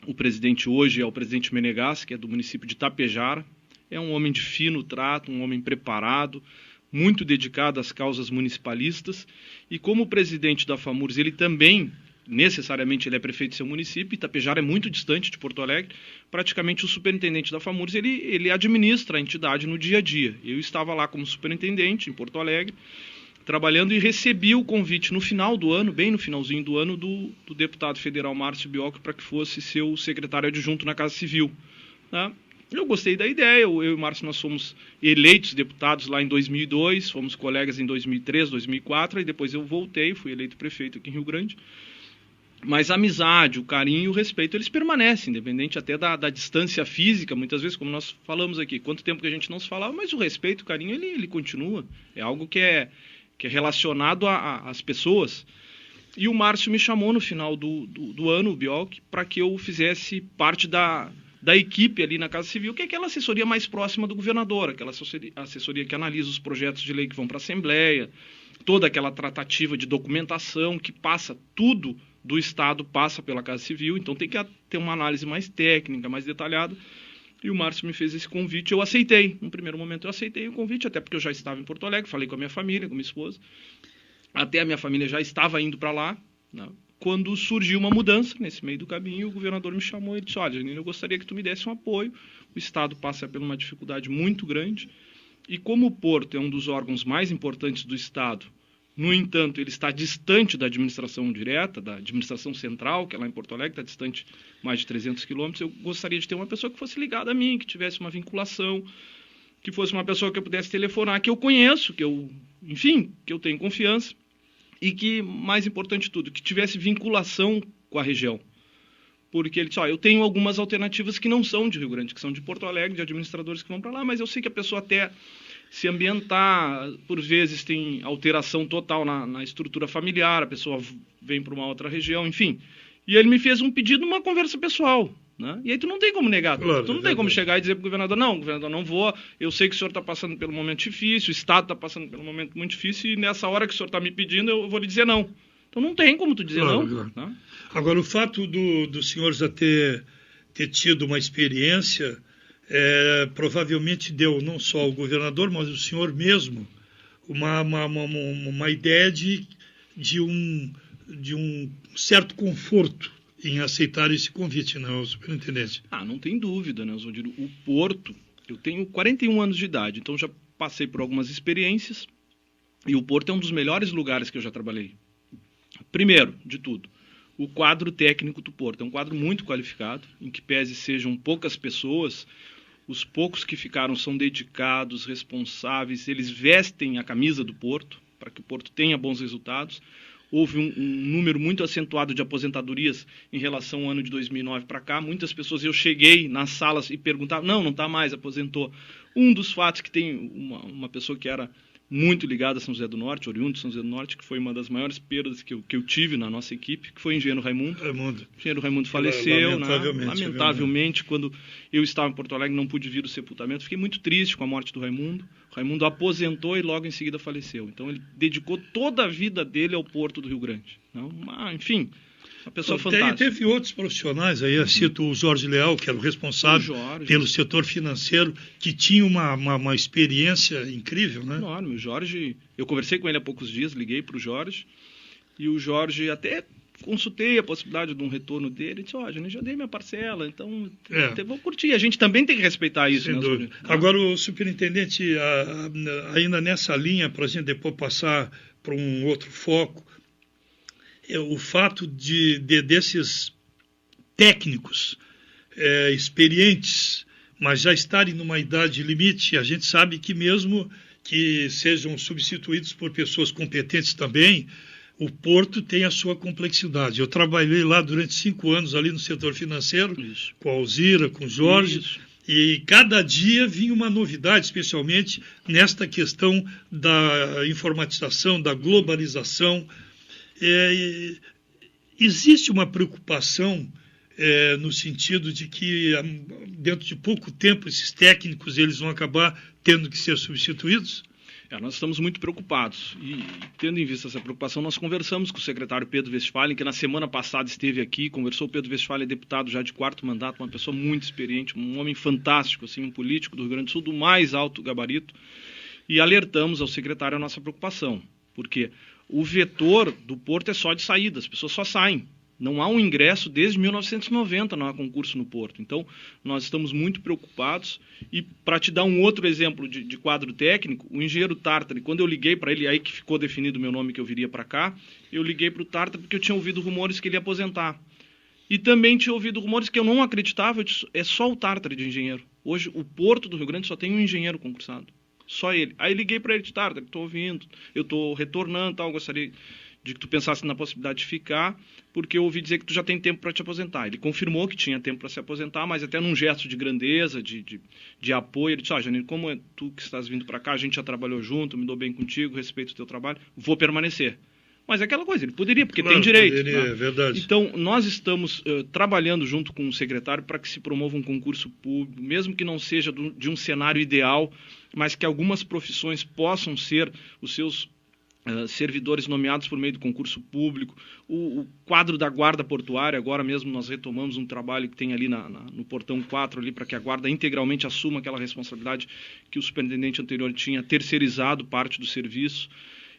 O presidente hoje é o presidente Menegas, que é do município de Tapejara. É um homem de fino trato, um homem preparado, muito dedicado às causas municipalistas. E como presidente da FAMURS, ele também, necessariamente, ele é prefeito do seu município. Itapejara é muito distante de Porto Alegre. Praticamente o superintendente da FAMURS, ele administra a entidade no dia a dia. Eu estava lá como superintendente em Porto Alegre, trabalhando, e recebi o convite no final do ano, bem no finalzinho do ano, do deputado federal Márcio Biocchi para que fosse seu secretário adjunto na Casa Civil. Tá? Eu gostei da ideia, eu e o Márcio, nós fomos eleitos deputados lá em 2002, fomos colegas em 2003, 2004, e depois eu voltei, fui eleito prefeito aqui em Rio Grande. Mas a amizade, o carinho e o respeito, eles permanecem, independente até da distância física, muitas vezes, como nós falamos aqui, quanto tempo que a gente não se falava, mas o respeito, o carinho, ele continua. É algo que é que é relacionado às pessoas. E o Márcio me chamou no final do ano, o Biolk, para que eu fizesse parte da equipe ali na Casa Civil, que é aquela assessoria mais próxima do governador, aquela assessoria que analisa os projetos de lei que vão para a Assembleia, toda aquela tratativa de documentação que passa, tudo do Estado passa pela Casa Civil, então tem que ter uma análise mais técnica, mais detalhada. E o Márcio me fez esse convite, eu aceitei. No primeiro momento eu aceitei o convite, até porque eu já estava em Porto Alegre, falei com a minha família, com a minha esposa. Até a minha família já estava indo para lá, né? Quando surgiu uma mudança nesse meio do caminho, o governador me chamou e disse: olha, Janine, eu gostaria que tu me desse um apoio. O Estado passa por uma dificuldade muito grande e como o Porto é um dos órgãos mais importantes do Estado, no entanto, ele está distante da administração direta, da administração central, que é lá em Porto Alegre, está distante mais de 300 quilômetros, eu gostaria de ter uma pessoa que fosse ligada a mim, que tivesse uma vinculação, que fosse uma pessoa que eu pudesse telefonar, que eu conheço, que eu tenho confiança, e que, mais importante de tudo, que tivesse vinculação com a região. Porque ele disse: eu tenho algumas alternativas que não são de Rio Grande, que são de Porto Alegre, de administradores que vão para lá, mas eu sei que a pessoa até se ambientar, por vezes tem alteração total na estrutura familiar, a pessoa vem para uma outra região, enfim. E ele me fez um pedido numa conversa pessoal, né? E aí tu não tem como negar, claro, tu não tem como chegar e dizer para o governador: não vou, eu sei que o senhor está passando pelo momento difícil, o Estado está passando pelo momento muito difícil, e nessa hora que o senhor está me pedindo, eu vou lhe dizer não. Então não tem como tu dizer claro, não. Claro. Né? Agora, o fato do senhor já ter tido uma experiência, provavelmente deu não só ao governador, mas ao senhor mesmo, uma ideia de um certo conforto em aceitar esse convite, não, superintendente? Não tem dúvida, né, Oswaldino? O Porto, eu tenho 41 anos de idade, então já passei por algumas experiências, e o Porto é um dos melhores lugares que eu já trabalhei. Primeiro de tudo, o quadro técnico do Porto é um quadro muito qualificado, em que pese sejam poucas pessoas, os poucos que ficaram são dedicados, responsáveis, eles vestem a camisa do Porto, para que o Porto tenha bons resultados. Houve um número muito acentuado de aposentadorias em relação ao ano de 2009 para cá. Muitas pessoas, eu cheguei nas salas e perguntava: não está mais, aposentou. Um dos fatos que tem uma pessoa que era muito ligada a São José do Norte, oriundo de São José do Norte, que foi uma das maiores perdas que eu tive na nossa equipe, que foi o engenheiro Raimundo. O engenheiro Raimundo faleceu, lamentavelmente, quando eu estava em Porto Alegre, não pude vir o sepultamento. Fiquei muito triste com a morte do Raimundo. O Raimundo aposentou e logo em seguida faleceu. Então ele dedicou toda a vida dele ao Porto do Rio Grande. Enfim, uma pessoa fantástica. Teve outros profissionais aí, eu cito o Jorge Leal, que era o responsável pelo setor financeiro, que tinha uma experiência incrível, né? Enorme. O Jorge, eu conversei com ele há poucos dias, liguei para o Jorge, e o Jorge até consultei a possibilidade de um retorno dele, e disse: eu já dei minha parcela, então vou curtir. A gente também tem que respeitar isso. Sem dúvida. Agora, o superintendente, ainda nessa linha, para a gente depois passar para um outro foco, o fato desses técnicos experientes, mas já estarem numa idade limite, a gente sabe que mesmo que sejam substituídos por pessoas competentes também, o Porto tem a sua complexidade. Eu trabalhei lá durante 5 anos ali no setor financeiro, com a Alzira, com o Jorge, e cada dia vinha uma novidade, especialmente nesta questão da informatização, da globalização. Existe uma preocupação no sentido de que dentro de pouco tempo esses técnicos eles vão acabar tendo que ser substituídos? Nós estamos muito preocupados e, tendo em vista essa preocupação, nós conversamos com o secretário Pedro Westphalen, que na semana passada esteve aqui, conversou. O Pedro Westphalen é deputado já de 4º mandato, uma pessoa muito experiente, um homem fantástico, assim, um político do Rio Grande do Sul do mais alto gabarito, e alertamos ao secretário a nossa preocupação, porque o vetor do Porto é só de saída, as pessoas só saem. Não há um ingresso desde 1990, não há concurso no Porto. Então, nós estamos muito preocupados. E, para te dar um outro exemplo de quadro técnico, o engenheiro Tartari, quando eu liguei para ele, aí que ficou definido o meu nome que eu viria para cá, eu liguei para o Tartari porque eu tinha ouvido rumores que ele ia aposentar. E também tinha ouvido rumores que eu não acreditava, eu disse: é só o Tartari de engenheiro. Hoje, o Porto do Rio Grande só tem um engenheiro concursado. Só ele. Aí liguei para ele: Tartari, estou ouvindo, eu estou retornando, tal, gostaria de que tu pensasse na possibilidade de ficar, porque eu ouvi dizer que tu já tem tempo para te aposentar. Ele confirmou que tinha tempo para se aposentar, mas até num gesto de grandeza, de apoio, ele disse, Janir, como é tu que estás vindo para cá, a gente já trabalhou junto, me dou bem contigo, respeito o teu trabalho, vou permanecer. Mas é aquela coisa, ele poderia, porque tem direito. Poderia, né? É verdade. Então, nós estamos trabalhando junto com o secretário para que se promova um concurso público, mesmo que não seja de um cenário ideal, mas que algumas profissões possam ser os seus servidores nomeados por meio do concurso público. O quadro da guarda portuária, agora mesmo nós retomamos um trabalho que tem ali no portão 4, ali, para que a guarda integralmente assuma aquela responsabilidade que o superintendente anterior tinha terceirizado parte do serviço.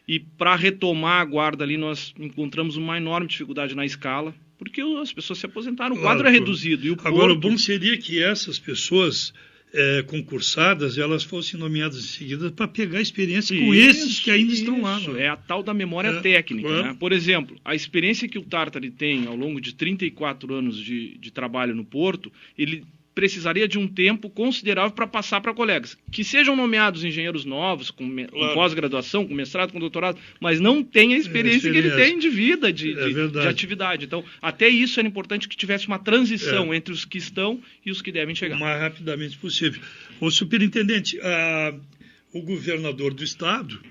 E para retomar a guarda ali, nós encontramos uma enorme dificuldade na escala, porque as pessoas se aposentaram, o quadro é reduzido. E Agora, o bom seria que essas pessoas concursadas, elas fossem nomeadas em seguida para pegar experiência com esses que ainda estão lá. É a tal da memória técnica. Né? Por exemplo, a experiência que o Tartari tem ao longo de 34 anos de trabalho no Porto, ele precisaria de um tempo considerável para passar para colegas, que sejam nomeados engenheiros novos, com pós-graduação, com mestrado, com doutorado, mas não tem a experiência que ele tem de vida, de atividade. Então, até isso era importante que tivesse uma transição entre os que estão e os que devem chegar. O mais rapidamente possível. O superintendente, o governador do estado,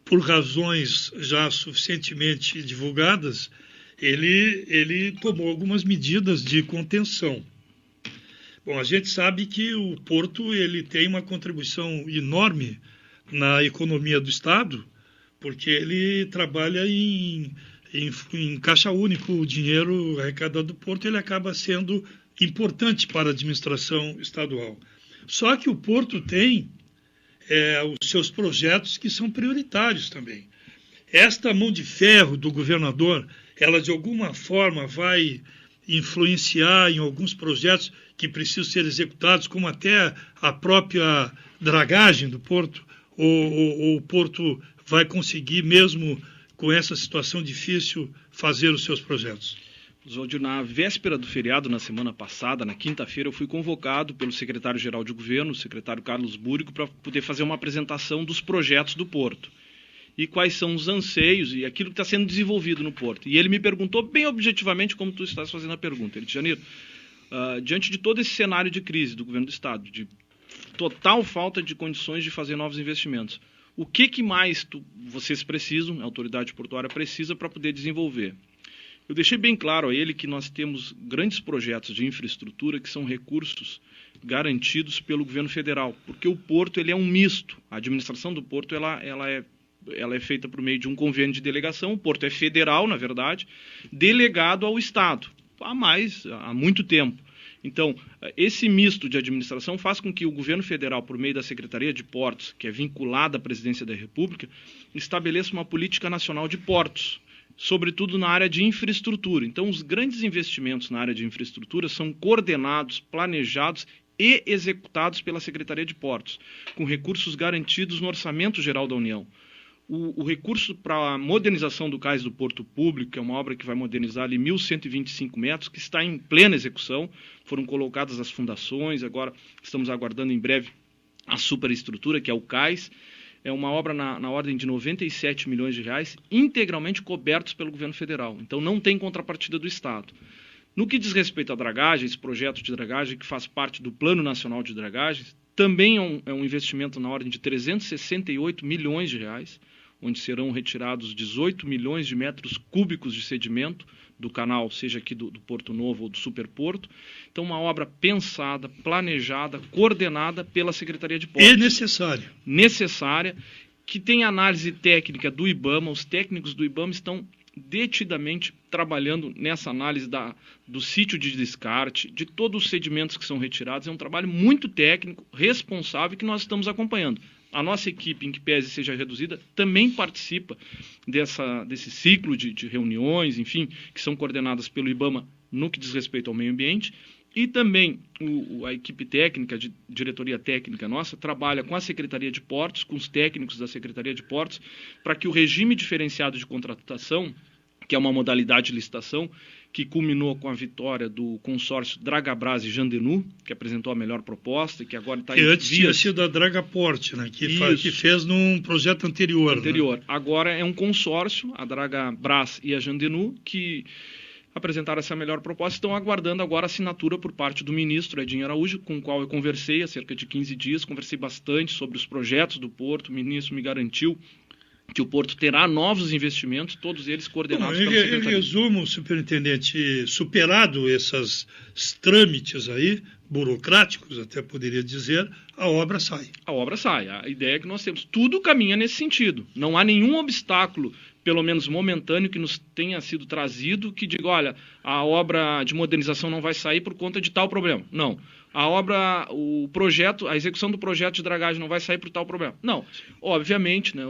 por razões já suficientemente divulgadas, ele tomou algumas medidas de contenção. Bom, a gente sabe que o Porto ele tem uma contribuição enorme na economia do Estado, porque ele trabalha em caixa único. O dinheiro arrecadado do Porto ele acaba sendo importante para a administração estadual. Só que o Porto tem os seus projetos que são prioritários também. Esta mão de ferro do governador, ela de alguma forma vai influenciar em alguns projetos que precisam ser executados, como até a própria dragagem do Porto, ou o Porto vai conseguir, mesmo com essa situação difícil, fazer os seus projetos? Oswaldir, na véspera do feriado, na semana passada, na quinta-feira, eu fui convocado pelo secretário-geral de governo, o secretário Carlos Búrigo, para poder fazer uma apresentação dos projetos do Porto. E quais são os anseios e aquilo que está sendo desenvolvido no Porto. E ele me perguntou bem objetivamente como tu estás fazendo a pergunta. Ele disse, Janir, diante de todo esse cenário de crise do governo do Estado, de total falta de condições de fazer novos investimentos, o que mais vocês precisam, a autoridade portuária precisa para poder desenvolver? Eu deixei bem claro a ele que nós temos grandes projetos de infraestrutura que são recursos garantidos pelo governo federal, porque o Porto ele é um misto. A administração do Porto ela é feita por meio de um convênio de delegação. O Porto é federal, na verdade, delegado ao Estado, há muito tempo. Então, esse misto de administração faz com que o governo federal, por meio da Secretaria de Portos, que é vinculada à Presidência da República, estabeleça uma política nacional de portos, sobretudo na área de infraestrutura. Então, os grandes investimentos na área de infraestrutura são coordenados, planejados e executados pela Secretaria de Portos, com recursos garantidos no Orçamento Geral da União. O recurso para a modernização do cais do Porto Público, que é uma obra que vai modernizar ali 1.125 metros, que está em plena execução, foram colocadas as fundações, agora estamos aguardando em breve a superestrutura, que é o cais, é uma obra na ordem de 97 milhões de reais, integralmente cobertos pelo governo federal, então não tem contrapartida do Estado. No que diz respeito à dragagem, esse projeto de dragagem que faz parte do Plano Nacional de Dragagens, também é um investimento na ordem de 368 milhões de reais, onde serão retirados 18 milhões de metros cúbicos de sedimento do canal, seja aqui do Porto Novo ou do Superporto. Então, uma obra pensada, planejada, coordenada pela Secretaria de Portos. E necessária. Necessária, que tem análise técnica do IBAMA. Os técnicos do IBAMA estão detidamente trabalhando nessa análise do sítio de descarte, de todos os sedimentos que são retirados. É um trabalho muito técnico, responsável, que nós estamos acompanhando. A nossa equipe, em que pese seja reduzida, também participa desse ciclo de reuniões, enfim, que são coordenadas pelo IBAMA no que diz respeito ao meio ambiente. E também a equipe técnica, de diretoria técnica nossa, trabalha com a Secretaria de Portos, com os técnicos da Secretaria de Portos, para que o regime diferenciado de contratação que é uma modalidade de licitação que culminou com a vitória do consórcio Dragabras e Jandenu, que apresentou a melhor proposta e que agora está em antes tinha sido a Dragaport, né, que fez num projeto anterior. Né? Agora é um consórcio, a Dragabras e a Jandenu, que apresentaram essa melhor proposta, estão aguardando agora a assinatura por parte do ministro Edinho Araújo, com o qual eu conversei há cerca de 15 dias, conversei bastante sobre os projetos do Porto, o ministro me garantiu que o Porto terá novos investimentos, todos eles coordenados pela Secretaria. Em resumo, superintendente, superado esses trâmites aí, burocráticos, até poderia dizer, a obra sai. A obra sai. A ideia é que nós temos. Tudo caminha nesse sentido. Não há nenhum obstáculo, pelo menos momentâneo, que nos tenha sido trazido, que diga, olha, a obra de modernização não vai sair por conta de tal problema. Não. A obra, o projeto, a execução do projeto de dragagem não vai sair por tal problema. Não. Obviamente, né,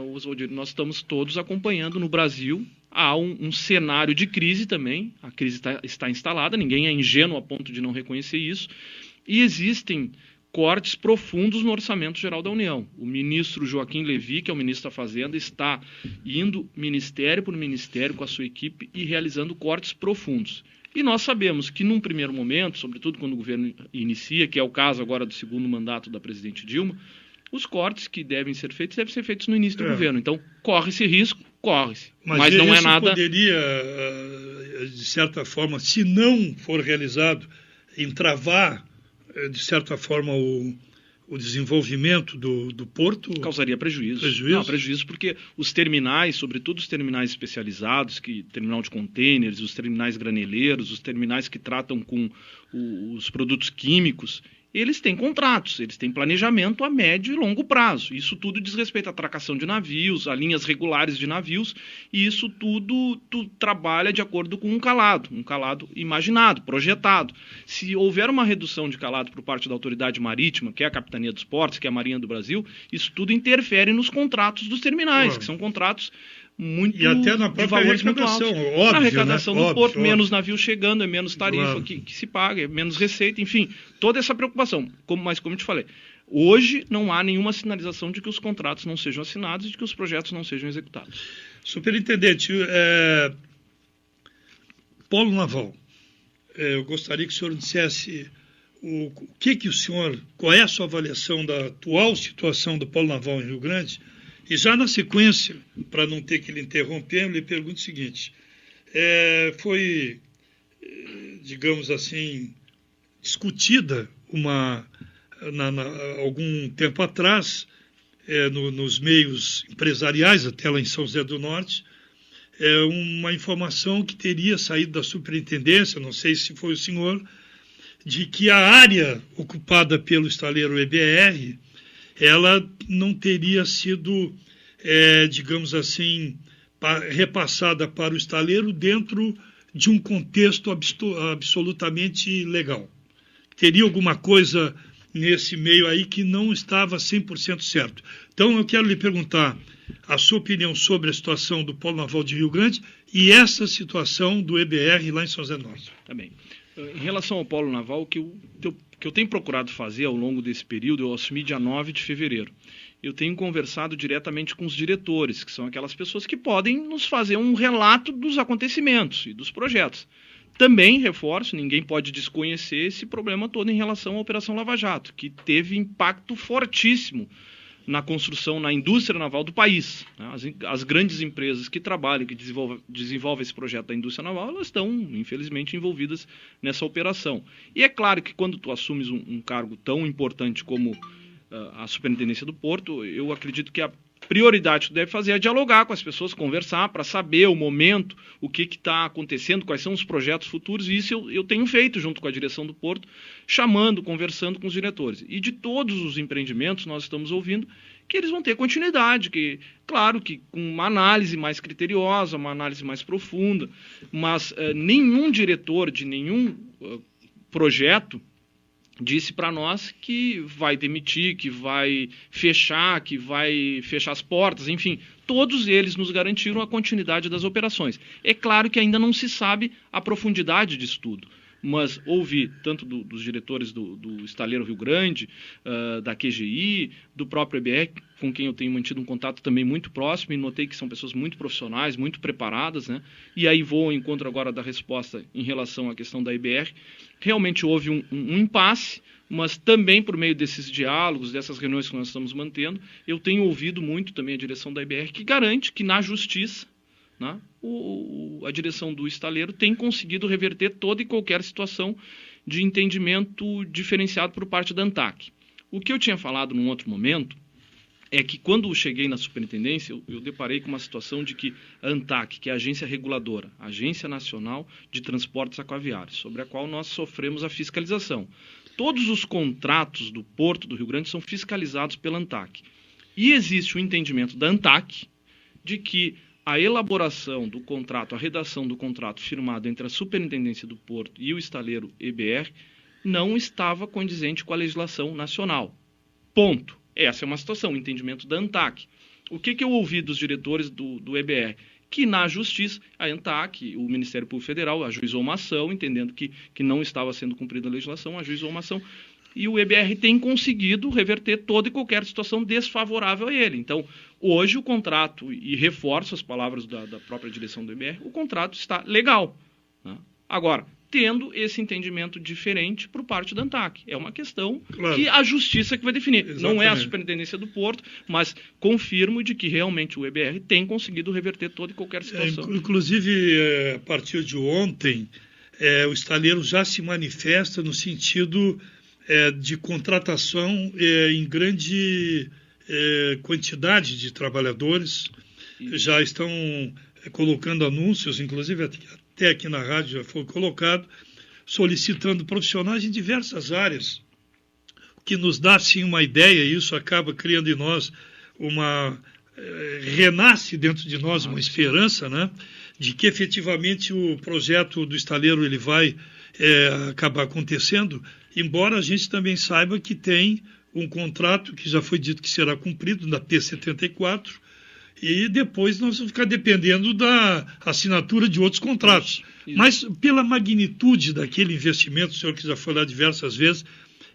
nós estamos todos acompanhando no Brasil, há um cenário de crise também, a crise está instalada, ninguém é ingênuo a ponto de não reconhecer isso, e existem cortes profundos no Orçamento Geral da União. O ministro Joaquim Levy, que é o ministro da Fazenda, está indo ministério por ministério com a sua equipe e realizando cortes profundos. E nós sabemos que, num primeiro momento, sobretudo quando o governo inicia, que é o caso agora do segundo mandato da presidente Dilma, os cortes que devem ser feitos no início do governo. Então, corre-se risco, corre-se. Mas não é nada... poderia, de certa forma, se não for realizado, entravar, de certa forma, o desenvolvimento do porto? Causaria prejuízo. Não, prejuízo porque os terminais, sobretudo os terminais especializados, terminal de contêineres, os terminais graneleiros, os terminais que tratam com os produtos químicos, eles têm contratos, eles têm planejamento a médio e longo prazo. Isso tudo diz respeito à atracação de navios, a linhas regulares de navios, e isso tudo trabalha de acordo com um calado imaginado, projetado. Se houver uma redução de calado por parte da autoridade marítima, que é a Capitania dos Portos, que é a Marinha do Brasil, isso tudo interfere nos contratos dos terminais, que são contratos muito e até na própria arrecadação, óbvio, na arrecadação, né? do porto, menos navio chegando, é menos tarifa que se paga, é menos receita, enfim, toda essa preocupação. Mas como eu te falei, hoje não há nenhuma sinalização de que os contratos não sejam assinados e de que os projetos não sejam executados. Superintendente, Polo Naval, eu gostaria que o senhor dissesse qual é a sua avaliação da atual situação do Polo Naval em Rio Grande. E já na sequência, para não ter que lhe interromper, eu lhe pergunto o seguinte: foi, digamos assim, discutida algum tempo atrás, nos meios empresariais, até lá em São José do Norte, uma informação que teria saído da superintendência, não sei se foi o senhor, de que a área ocupada pelo estaleiro EBR ela não teria sido, digamos assim, repassada para o estaleiro dentro de um contexto absolutamente legal. Teria alguma coisa nesse meio aí que não estava 100% certo. Então, eu quero lhe perguntar a sua opinião sobre a situação do Polo Naval de Rio Grande e essa situação do EBR lá em São José do Norte. Tá bem. Em relação ao Polo Naval, o que eu tenho procurado fazer ao longo desse período, eu assumi dia 9 de fevereiro. Eu tenho conversado diretamente com os diretores, que são aquelas pessoas que podem nos fazer um relato dos acontecimentos e dos projetos. Também, reforço, ninguém pode desconhecer esse problema todo em relação à Operação Lava Jato, que teve impacto fortíssimo na construção, na indústria naval do país. As grandes empresas que trabalham, que desenvolvem esse projeto da indústria naval, elas estão, infelizmente, envolvidas nessa operação. E é claro que quando tu assumes um cargo tão importante como a superintendência do Porto, eu acredito que a prioridade que tu deve fazer é dialogar com as pessoas, conversar para saber o momento, o que está acontecendo, quais são os projetos futuros, e isso eu tenho feito junto com a direção do Porto, chamando, conversando com os diretores. E de todos os empreendimentos, nós estamos ouvindo que eles vão ter continuidade, que, claro, que com uma análise mais criteriosa, uma análise mais profunda, mas nenhum diretor de nenhum projeto disse para nós que vai demitir, que vai fechar as portas, enfim, todos eles nos garantiram a continuidade das operações. É claro que ainda não se sabe a profundidade disso tudo, mas ouvi tanto dos diretores do Estaleiro Rio Grande, da QGI, do próprio EBR, com quem eu tenho mantido um contato também muito próximo, e notei que são pessoas muito profissionais, muito preparadas, né? E aí vou ao encontro agora da resposta em relação à questão da EBR. Realmente houve um impasse, mas também por meio desses diálogos, dessas reuniões que nós estamos mantendo, eu tenho ouvido muito também a direção da EBR, que garante que na justiça, né, a direção do estaleiro tem conseguido reverter toda e qualquer situação de entendimento diferenciado por parte da ANTAC. O que eu tinha falado num outro momento é que quando eu cheguei na superintendência, eu deparei com uma situação de que a ANTAC, que é a agência reguladora, a Agência Nacional de Transportes Aquaviários, sobre a qual nós sofremos a fiscalização. Todos os contratos do Porto do Rio Grande são fiscalizados pela ANTAC. E existe o entendimento da ANTAC de que a elaboração do contrato, a redação do contrato firmado entre a Superintendência do Porto e o estaleiro EBR não estava condizente com a legislação nacional. Ponto. Essa é uma situação, o entendimento da ANTAC. O que eu ouvi dos diretores do EBR? Que na justiça, a ANTAC, o Ministério Público Federal, ajuizou uma ação, entendendo que não estava sendo cumprida a legislação, ajuizou uma ação, e o EBR tem conseguido reverter toda e qualquer situação desfavorável a ele. Então, hoje o contrato, e reforço as palavras da própria direção do EBR, o contrato está legal, né? Agora, tendo esse entendimento diferente por parte da ANTAC. É uma questão que a justiça que vai definir. Exatamente. Não é a Superintendência do Porto, mas confirmo de que realmente o EBR tem conseguido reverter toda e qualquer situação. Inclusive, a partir de ontem, o estaleiro já se manifesta no sentido de contratação em grande quantidade de trabalhadores. Já estão colocando anúncios, inclusive até aqui na rádio já foi colocado, solicitando profissionais em diversas áreas, o que nos dá, sim, uma ideia, e isso acaba criando em nós renasce dentro de nós uma esperança, né, de que efetivamente o projeto do estaleiro ele vai acabar acontecendo, embora a gente também saiba que tem um contrato que já foi dito que será cumprido, da P74, e depois nós vamos ficar dependendo da assinatura de outros contratos. Isso. Mas pela magnitude daquele investimento, o senhor que já foi lá diversas vezes,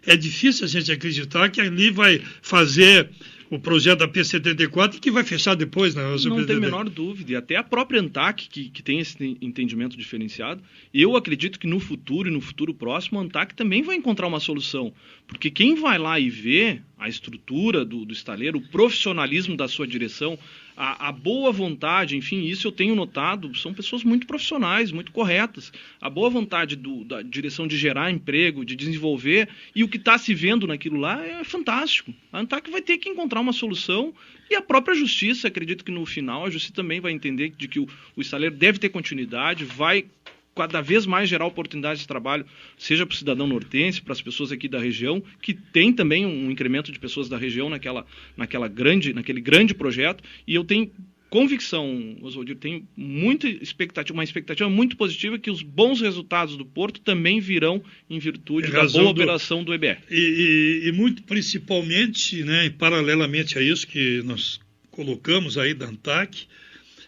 é difícil a gente acreditar que ali vai fazer o projeto da P74 que vai fechar depois, né? Não tem a menor dúvida. E até a própria ANTAC, que tem esse entendimento diferenciado, eu acredito que no futuro e no futuro próximo, a ANTAC também vai encontrar uma solução. Porque quem vai lá e vê a estrutura do estaleiro, o profissionalismo da sua direção, a boa vontade, enfim, isso eu tenho notado, são pessoas muito profissionais, muito corretas. A boa vontade da direção de gerar emprego, de desenvolver, e o que está se vendo naquilo lá é fantástico. A ANTAC vai ter que encontrar uma solução, e a própria justiça, acredito que no final a justiça também vai entender de que o estaleiro deve ter continuidade, vai cada vez mais gerar oportunidades de trabalho, seja para o cidadão nortense, para as pessoas aqui da região, que tem também um incremento de pessoas da região naquele grande projeto, e eu tenho convicção, Oswaldir, tenho uma expectativa muito positiva que os bons resultados do Porto também virão em virtude da boa operação do EBR. E muito principalmente, né, e paralelamente a isso que nós colocamos aí da ANTAC,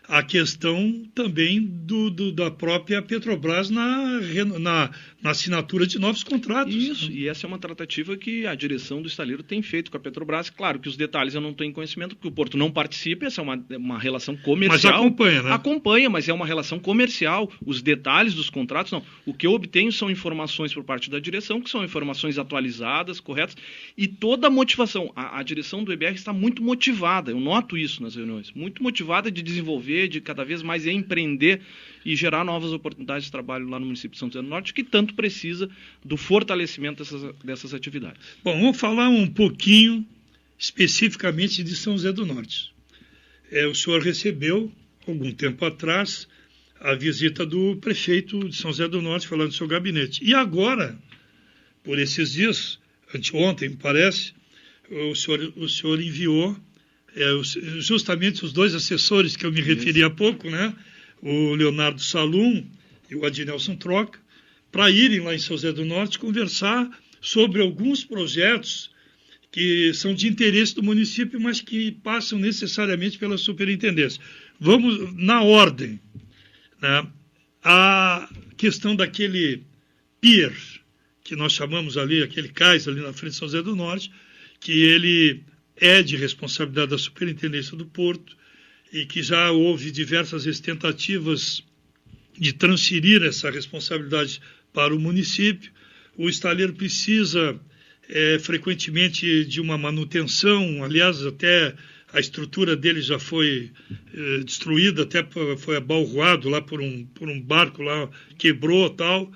a questão também da própria Petrobras na assinatura de novos contratos. Isso, e essa é uma tratativa que a direção do estaleiro tem feito com a Petrobras. Claro que os detalhes eu não tenho conhecimento, porque o Porto não participa, essa é uma relação comercial. Mas acompanha, né? Acompanha, mas é uma relação comercial. Os detalhes dos contratos, não. O que eu obtenho são informações por parte da direção, que são informações atualizadas, corretas, e toda a motivação. A direção do EBR está muito motivada, eu noto isso nas reuniões, muito motivada de desenvolver, de cada vez mais empreender e gerar novas oportunidades de trabalho lá no município de São José do Norte, que tanto precisa do fortalecimento dessas atividades. Bom, vamos falar um pouquinho especificamente de São José do Norte. O senhor recebeu, algum tempo atrás, a visita do prefeito de São José do Norte, falando do seu gabinete. E agora, por esses dias, anteontem, me parece, o senhor enviou justamente os dois assessores que eu me referi há pouco, né? O Leonardo Salum e o Adnelson Troca, para irem lá em São José do Norte conversar sobre alguns projetos que são de interesse do município, mas que passam necessariamente pela superintendência. Vamos na ordem, né? A questão daquele pier, que nós chamamos ali, aquele cais ali na frente de São José do Norte, que ele é de responsabilidade da Superintendência do Porto e que já houve diversas vezes tentativas de transferir essa responsabilidade para o município. O estaleiro precisa frequentemente de uma manutenção, aliás, até a estrutura dele já foi destruída, até foi abalroado lá por um barco lá, quebrou e tal.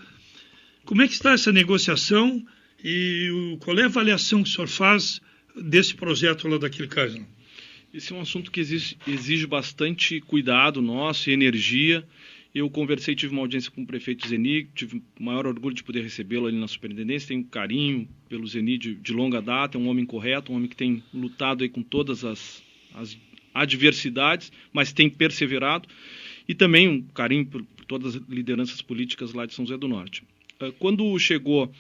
Como é que está essa negociação e qual é a avaliação que o senhor faz desse projeto lá daquele cais? Esse é um assunto que exige bastante cuidado nosso e energia. Eu conversei, tive uma audiência com o prefeito Zeni, tive o maior orgulho de poder recebê-lo ali na superintendência, tenho carinho pelo Zeni de longa data, é um homem correto, um homem que tem lutado aí com todas as adversidades, mas tem perseverado, e também um carinho por todas as lideranças políticas lá de São José do Norte. Quando chegou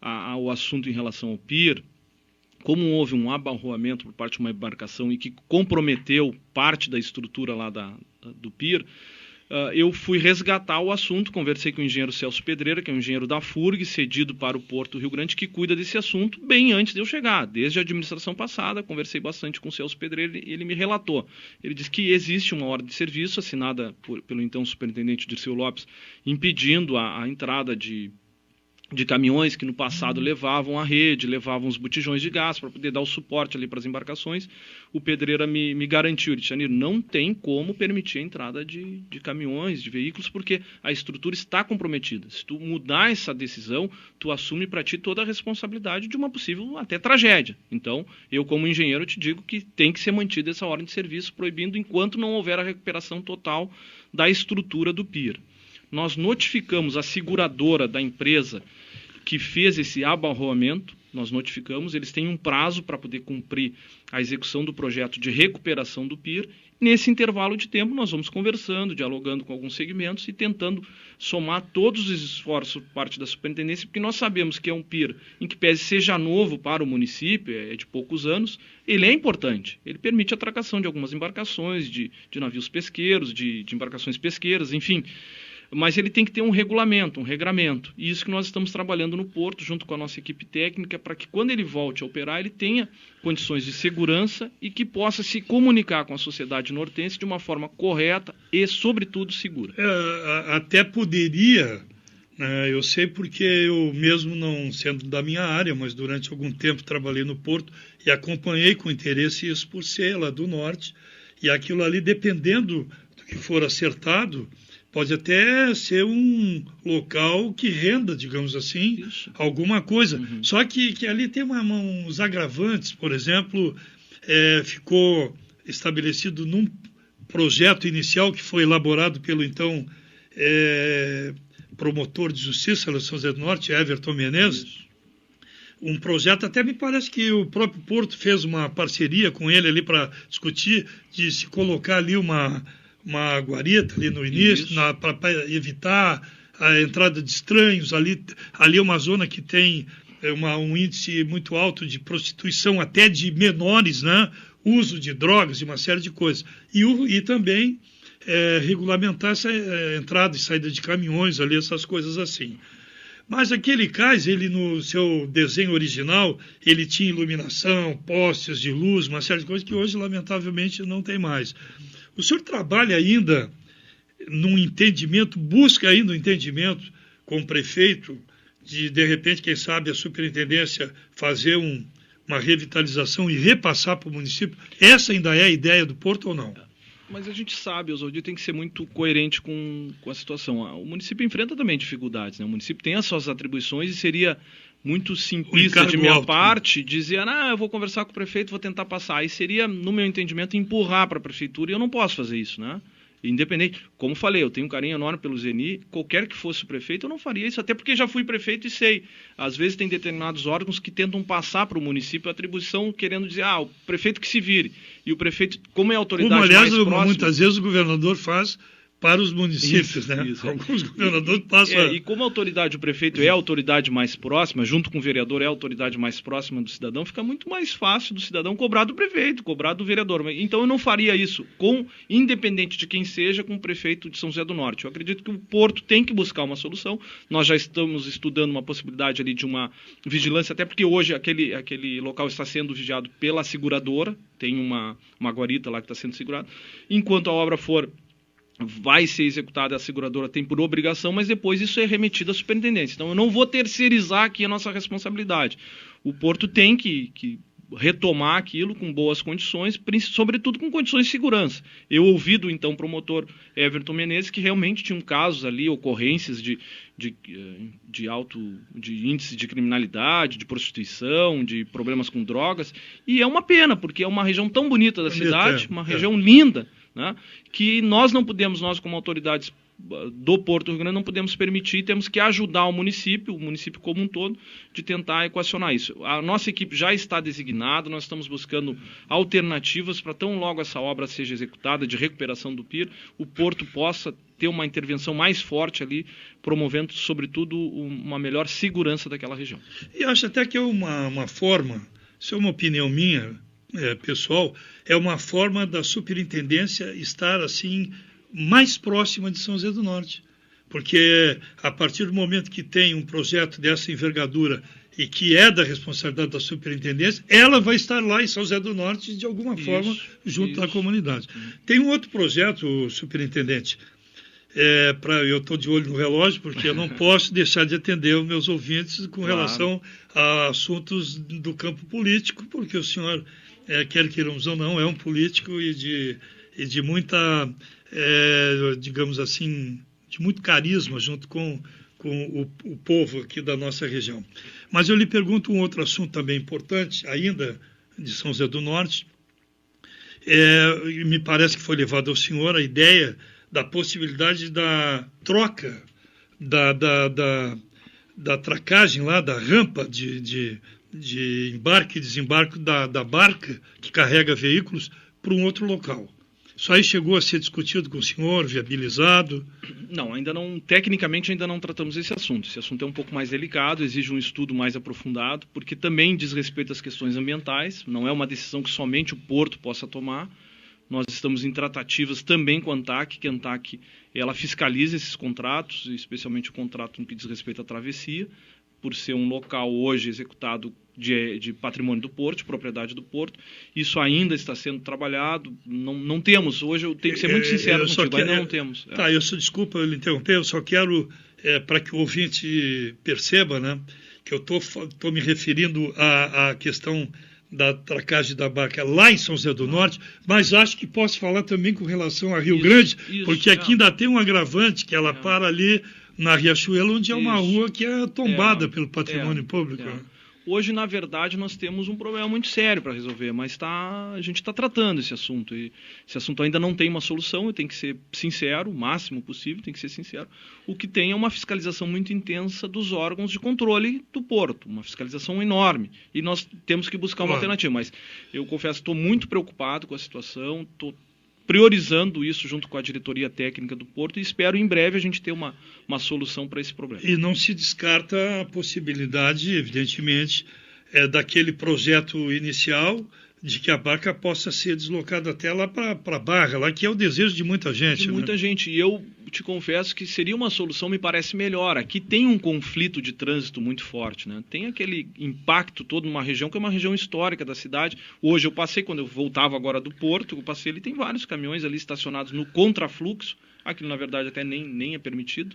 ao assunto em relação ao pier, como houve um abarroamento por parte de uma embarcação e que comprometeu parte da estrutura lá do pier, eu fui resgatar o assunto, conversei com o engenheiro Celso Pedreira, que é um engenheiro da FURG, cedido para o Porto Rio Grande, que cuida desse assunto bem antes de eu chegar. Desde a administração passada, conversei bastante com o Celso Pedreira e ele me relatou. Ele disse que existe uma ordem de serviço assinada pelo então superintendente Dirceu Lopes, impedindo a entrada de caminhões que no passado levavam a rede, levavam os botijões de gás para poder dar o suporte ali para as embarcações. O Pedreira me garantiu, ele disse, Janir, não tem como permitir a entrada de caminhões, de veículos, porque a estrutura está comprometida. Se tu mudar essa decisão, tu assume para ti toda a responsabilidade de uma possível até tragédia. Então, eu como engenheiro te digo que tem que ser mantida essa ordem de serviço, proibindo enquanto não houver a recuperação total da estrutura do pier. Nós notificamos a seguradora da empresa que fez esse abarroamento, nós notificamos, eles têm um prazo para poder cumprir a execução do projeto de recuperação do pier. Nesse intervalo de tempo, nós vamos conversando, dialogando com alguns segmentos e tentando somar todos os esforços por parte da superintendência, porque nós sabemos que é um pier em que pese seja novo para o município, é de poucos anos, ele é importante. Ele permite a atracação de algumas embarcações, de navios pesqueiros, de embarcações pesqueiras, enfim. Mas ele tem que ter um regulamento, um regramento. E isso que nós estamos trabalhando no Porto, junto com a nossa equipe técnica, para que quando ele volte a operar, ele tenha condições de segurança e que possa se comunicar com a sociedade nortense de uma forma correta e, sobretudo, segura. Até poderia, né, eu sei porque eu mesmo não sendo da minha área, mas durante algum tempo trabalhei no Porto e acompanhei com interesse isso por ser lá do Norte. E aquilo ali, dependendo do que for acertado, pode até ser um local que renda, digamos assim, alguma coisa. Uhum. Só que ali tem uns agravantes, por exemplo, ficou estabelecido num projeto inicial que foi elaborado pelo então promotor de justiça da São José do Norte, Everton Menezes. Isso. Um projeto, até me parece que o próprio Porto fez uma parceria com ele ali para discutir, de se colocar ali uma guarita ali no início, para evitar a entrada de estranhos. Ali é uma zona que tem um índice muito alto de prostituição, até de menores, né? Uso de drogas e uma série de coisas. E também regulamentar essa entrada e saída de caminhões ali, essas coisas assim. Mas aquele cais, ele no seu desenho original, ele tinha iluminação, postes de luz, uma série de coisas que hoje, lamentavelmente, não tem mais. O senhor trabalha ainda num entendimento, busca ainda um entendimento com o prefeito, de repente, quem sabe, a superintendência fazer uma revitalização e repassar para o município? Essa ainda é a ideia do Porto ou não? Mas a gente sabe, Oswaldir, tem que ser muito coerente com a situação. O município enfrenta também dificuldades, né? O município tem as suas atribuições e seria muito simplista de minha parte dizer, eu vou conversar com o prefeito, vou tentar passar. Aí seria, no meu entendimento, empurrar para a prefeitura, e eu não posso fazer isso, né? Independente, como falei, eu tenho um carinho enorme pelo Zeni, qualquer que fosse o prefeito, eu não faria isso, até porque já fui prefeito e sei. Às vezes tem determinados órgãos que tentam passar para o município a atribuição, querendo dizer, o prefeito que se vire. E o prefeito, como é a autoridade mais próxima... Muitas vezes o governador faz para os municípios, né? Isso. Alguns governadores passam... E como a autoridade, o prefeito é a autoridade mais próxima, junto com o vereador é a autoridade mais próxima do cidadão, fica muito mais fácil do cidadão cobrar do prefeito, cobrar do vereador. Então eu não faria isso, independente de quem seja, com o prefeito de São José do Norte. Eu acredito que o Porto tem que buscar uma solução. Nós já estamos estudando uma possibilidade ali de uma vigilância, até porque hoje aquele local está sendo vigiado pela seguradora, tem uma guarita lá que está sendo segurada. Enquanto a obra vai ser executada, a seguradora tem por obrigação, mas depois isso é remetido à superintendência. Então eu não vou terceirizar aqui a nossa responsabilidade. O Porto tem que retomar aquilo com boas condições, sobretudo com condições de segurança. Eu ouvi do então promotor Everton Menezes que realmente tinham casos ali, ocorrências de índice de criminalidade, de prostituição, de problemas com drogas, e é uma pena, porque é uma região tão bonita da cidade, uma região linda, né, que nós como autoridades do Porto Rio Grande não podemos permitir, temos que ajudar o município como um todo, de tentar equacionar isso. A nossa equipe já está designada, nós estamos buscando alternativas para tão logo essa obra seja executada, de recuperação do PIR, o Porto possa ter uma intervenção mais forte ali, promovendo, sobretudo, uma melhor segurança daquela região. E acho até que é uma forma, isso é uma opinião minha, pessoal, é uma forma da superintendência estar, assim, mais próxima de São José do Norte. Porque a partir do momento que tem um projeto dessa envergadura e que é da responsabilidade da superintendência, ela vai estar lá em São José do Norte, de alguma forma, junto à comunidade. Tem um outro projeto, superintendente, eu estou de olho no relógio, porque eu não posso deixar de atender os meus ouvintes com relação a assuntos do campo político, porque o senhor, quer queiramos ou não, é um político e de muita, digamos assim, de muito carisma junto com o povo aqui da nossa região. Mas eu lhe pergunto um outro assunto também importante, ainda de São José do Norte. Me parece que foi levado ao senhor a ideia da possibilidade da troca da tracagem lá, da rampa de embarque e desembarque da barca que carrega veículos para um outro local. Isso aí chegou a ser discutido com o senhor, viabilizado? Não, tecnicamente ainda não tratamos esse assunto. Esse assunto é um pouco mais delicado, exige um estudo mais aprofundado, porque também diz respeito às questões ambientais, não é uma decisão que somente o Porto possa tomar. Nós estamos em tratativas também com a ANTAC, que a ANTAC ela fiscaliza esses contratos, especialmente o contrato no que diz respeito à travessia, por ser um local hoje executado de patrimônio do Porto, de propriedade do Porto. Isso ainda está sendo trabalhado, não temos. Hoje eu tenho que ser muito sincero contigo, ainda não temos. Tá, desculpa eu lhe interromper, eu só quero, para que o ouvinte perceba, né, que eu estou me referindo à questão da tracagem da barca lá em São José do Norte, mas acho que posso falar também com relação a Rio Grande, porque aqui ainda tem um agravante, que ela para ali na Riachuelo, onde é uma rua que é tombada pelo patrimônio público. Hoje, na verdade, nós temos um problema muito sério para resolver, mas a gente está tratando esse assunto. E esse assunto ainda não tem uma solução, eu tenho que ser sincero, o máximo possível, tem que ser sincero. O que tem é uma fiscalização muito intensa dos órgãos de controle do Porto, uma fiscalização enorme. E nós temos que buscar uma alternativa. Mas eu confesso que estou muito preocupado com a situação, estou priorizando isso junto com a diretoria técnica do Porto e espero em breve a gente ter uma solução para esse problema. E não se descarta a possibilidade, evidentemente, daquele projeto inicial de que a barca possa ser deslocada até lá para a Barra, lá que é o desejo de muita gente. De muita gente. E eu te confesso que seria uma solução, me parece melhor. Aqui tem um conflito de trânsito muito forte, né? Tem aquele impacto todo numa região que é uma região histórica da cidade. Hoje eu passei, quando eu voltava agora do Porto, eu passei ali, tem vários caminhões ali estacionados no contrafluxo. Aquilo, na verdade, até nem é permitido.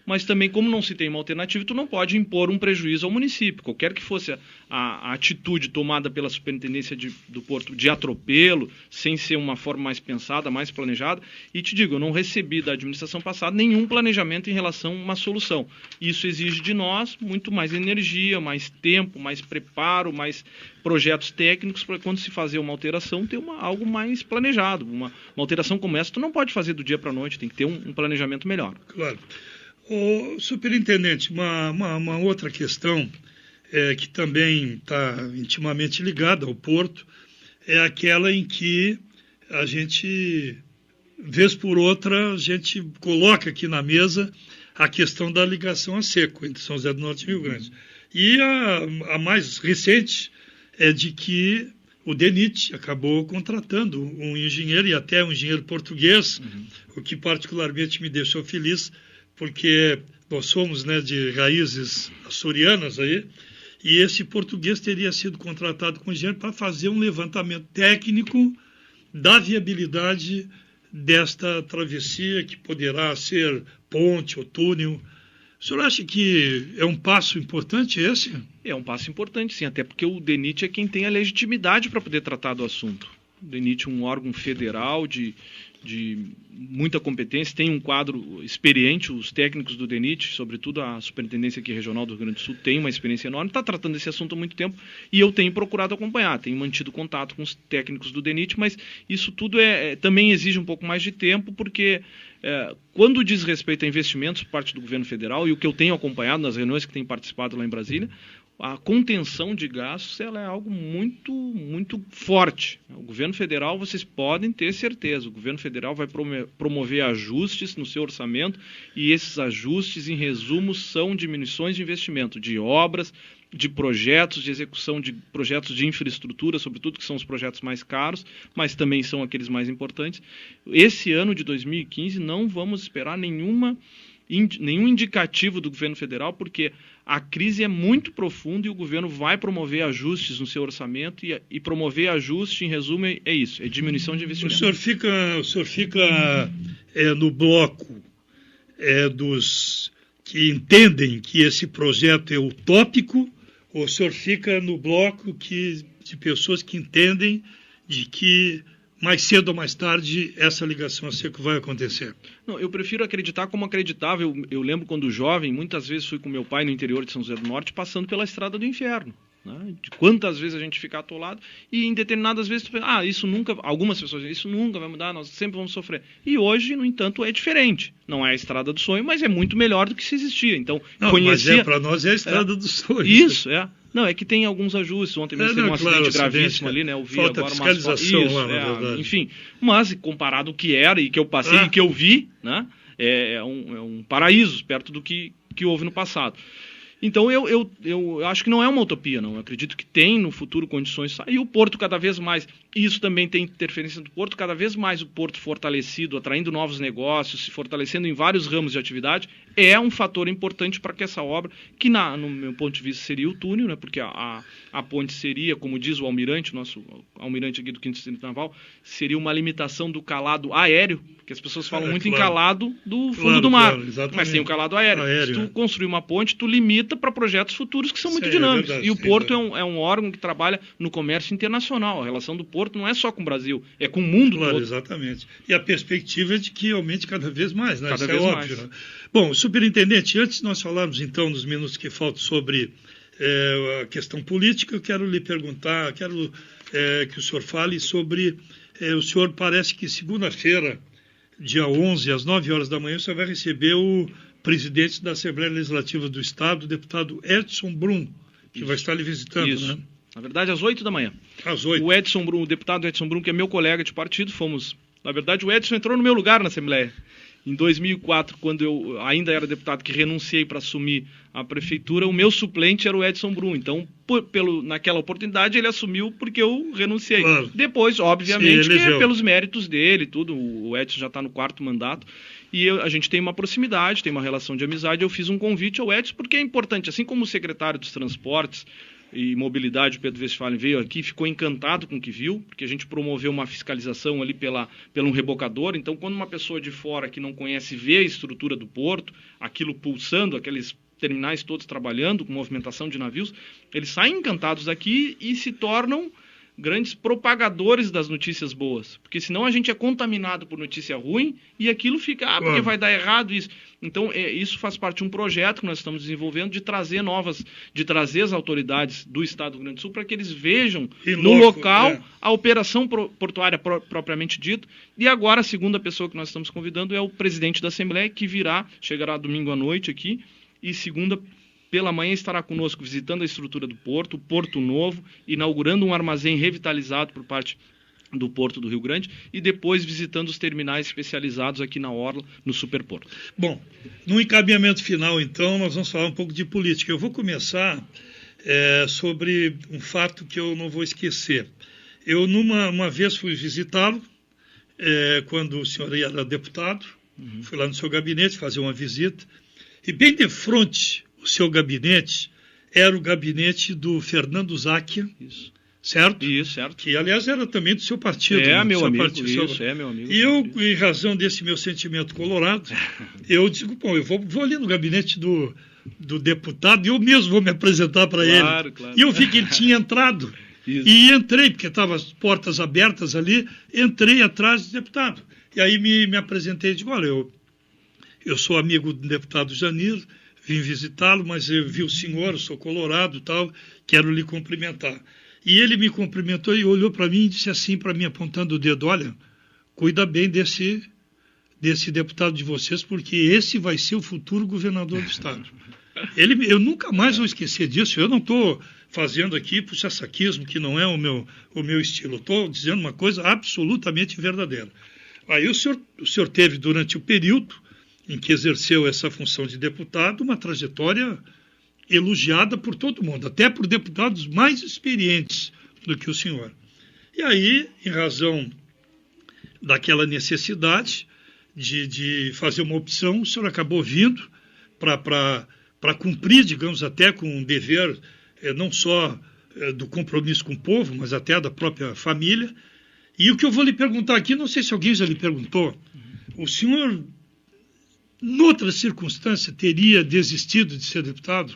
Mas também, como não se tem uma alternativa, tu não pode impor um prejuízo ao município. Qualquer que fosse a atitude tomada pela superintendência do Porto de atropelo, sem ser uma forma mais pensada, mais planejada, e te digo, eu não recebi da administração passada nenhum planejamento em relação a uma solução. Isso exige de nós muito mais energia, mais tempo, mais preparo, mais projetos técnicos para quando se fazer uma alteração ter algo mais planejado. Uma alteração como essa tu não pode fazer do dia para a noite, tem que ter um planejamento melhor. Claro. Ô, superintendente, uma outra questão que também está intimamente ligada ao Porto é aquela em que a gente vez por outra, a gente coloca aqui na mesa a questão da ligação a seco entre São José do Norte e Rio Grande. E a mais recente é de que o DENIT acabou contratando um engenheiro, e até um engenheiro português, o que particularmente me deixou feliz, porque nós somos, né, de raízes açorianas aí, e esse português teria sido contratado com engenheiro para fazer um levantamento técnico da viabilidade desta travessia, que poderá ser ponte ou túnel. O senhor acha que é um passo importante esse? É um passo importante, sim, até porque o DENIT é quem tem a legitimidade para poder tratar do assunto. O DENIT é um órgão federal de muita competência, tem um quadro experiente, os técnicos do DENIT, sobretudo a Superintendência aqui regional do Rio Grande do Sul, tem uma experiência enorme, está tratando desse assunto há muito tempo, e eu tenho procurado acompanhar, tenho mantido contato com os técnicos do DENIT, mas isso tudo também exige um pouco mais de tempo, porque quando diz respeito a investimentos por parte do governo federal, e o que eu tenho acompanhado nas reuniões que tenho participado lá em Brasília, a contenção de gastos ela é algo muito, muito forte. O governo federal, vocês podem ter certeza, o governo federal vai promover ajustes no seu orçamento, e esses ajustes, em resumo, são diminuições de investimento, de obras, de projetos, de execução de projetos de infraestrutura, sobretudo, que são os projetos mais caros, mas também são aqueles mais importantes. Esse ano de 2015 não vamos esperar nenhum indicativo do governo federal, porque a crise é muito profunda e o governo vai promover ajustes no seu orçamento, e promover ajuste, em resumo, é isso, é diminuição de investimento. O senhor fica no bloco dos que entendem que esse projeto é utópico, ou o senhor fica no bloco de pessoas que entendem de que mais cedo ou mais tarde essa ligação a seco vai acontecer? Não, eu prefiro acreditar como acreditava. Eu lembro quando jovem, muitas vezes fui com meu pai no interior de São José do Norte, passando pela estrada do inferno, né? De quantas vezes a gente fica atolado, e em determinadas vezes tu pensa, isso nunca, algumas pessoas dizem, isso nunca vai mudar, nós sempre vamos sofrer. E hoje, no entanto, é diferente. Não é a estrada do sonho, mas é muito melhor do que se existia. Então, mas para nós é a estrada do sonho. Isso, Não, é que tem alguns ajustes. Ontem mesmo teve um acidente gravíssimo ali, né? Eu vi falta agora fiscalização lá, na verdade. Enfim, mas comparado ao que era e que eu passei e que eu vi, né? É um paraíso perto do que houve no passado. Então, eu acho que não é uma utopia, não. Eu acredito que tem no futuro condições. E o Porto cada vez mais. Isso também tem interferência do Porto. Cada vez mais o Porto fortalecido, atraindo novos negócios, se fortalecendo em vários ramos de atividade, é um fator importante para que essa obra, que no meu ponto de vista seria o túnel, né? Porque a ponte seria, como diz o almirante, o nosso almirante aqui do 5º Distrito Naval, seria uma limitação do calado aéreo, porque as pessoas falam muito em calado do fundo do mar, mas tem o calado aéreo. Se tu construir uma ponte, tu limita para projetos futuros que são muito dinâmicos. E o Porto é um órgão que trabalha no comércio internacional. A relação do Porto não é só com o Brasil, é com o mundo todo. Exatamente. E a perspectiva é de que aumente cada vez mais, né? Cada Isso vez é óbvio. mais. Né? Bom, superintendente, antes de nós falarmos então nos minutos que faltam sobre a questão política, eu quero lhe perguntar, que o senhor fale sobre... o senhor parece que segunda-feira, dia 11, às 9 horas da manhã, o senhor vai receber o presidente da Assembleia Legislativa do Estado, o deputado Edson Brum, que vai estar lhe visitando, Isso. né? Na verdade, às 8 da manhã. Às 8. O deputado Edson Brum, que é meu colega de partido, na verdade, o Edson entrou no meu lugar na Assembleia. Em 2004, quando eu ainda era deputado, que renunciei para assumir a prefeitura, o meu suplente era o Edson Brum. Então, naquela oportunidade, ele assumiu porque eu renunciei. Claro. Depois, obviamente, que é pelos méritos dele, tudo. O Edson já está no 4º mandato. E a gente tem uma proximidade, tem uma relação de amizade. Eu fiz um convite ao Edson porque é importante. Assim como o secretário dos Transportes e Mobilidade, Pedro Westphalen, veio aqui, ficou encantado com o que viu, porque a gente promoveu uma fiscalização ali pelo rebocador. Então, quando uma pessoa de fora que não conhece vê a estrutura do porto, aquilo pulsando, aqueles terminais todos trabalhando, com movimentação de navios, eles saem encantados daqui e se tornam grandes propagadores das notícias boas, porque senão a gente é contaminado por notícia ruim e aquilo fica, porque vai dar errado isso. Então, isso faz parte de um projeto que nós estamos desenvolvendo de trazer as autoridades do Estado do Rio Grande do Sul para que eles vejam no local a operação portuária propriamente dita. E agora a segunda pessoa que nós estamos convidando é o presidente da Assembleia, que chegará domingo à noite aqui, e segunda pela manhã estará conosco visitando a estrutura do porto, o Porto Novo, inaugurando um armazém revitalizado por parte do Porto do Rio Grande e depois visitando os terminais especializados aqui na Orla, no Superporto. Bom, no encaminhamento final, então, nós vamos falar um pouco de política. Eu vou começar sobre um fato que eu não vou esquecer. Eu, uma vez, fui visitá-lo, quando o senhor era deputado, fui lá no seu gabinete fazer uma visita, e bem de frente, o seu gabinete era o gabinete do Fernando Záquia. Isso. Certo? Isso, certo. Que, aliás, era também do seu partido. Meu amigo, meu amigo. E eu, em razão desse meu sentimento colorado, eu digo, bom, eu vou ali no gabinete do deputado e eu mesmo vou me apresentar para ele. Claro. E eu vi que ele tinha entrado. Isso. E entrei, porque estavam as portas abertas ali, entrei atrás do deputado. E aí me apresentei e digo, olha, eu sou amigo do deputado Janir, vim visitá-lo, mas eu vi o senhor, eu sou colorado e tal, quero lhe cumprimentar. E ele me cumprimentou e olhou para mim e disse assim para mim, apontando o dedo, olha, cuida bem desse deputado de vocês, porque esse vai ser o futuro governador do Estado. Eu nunca mais vou esquecer disso, eu não estou fazendo aqui puxa-saquismo, que não é o meu estilo, estou dizendo uma coisa absolutamente verdadeira. Aí o senhor teve, durante o período em que exerceu essa função de deputado, uma trajetória elogiada por todo mundo, até por deputados mais experientes do que o senhor. E aí, em razão daquela necessidade de fazer uma opção, o senhor acabou vindo para cumprir, digamos, até com um dever não só do compromisso com o povo, mas até da própria família. E o que eu vou lhe perguntar aqui, não sei se alguém já lhe perguntou, o senhor, noutra circunstância, teria desistido de ser deputado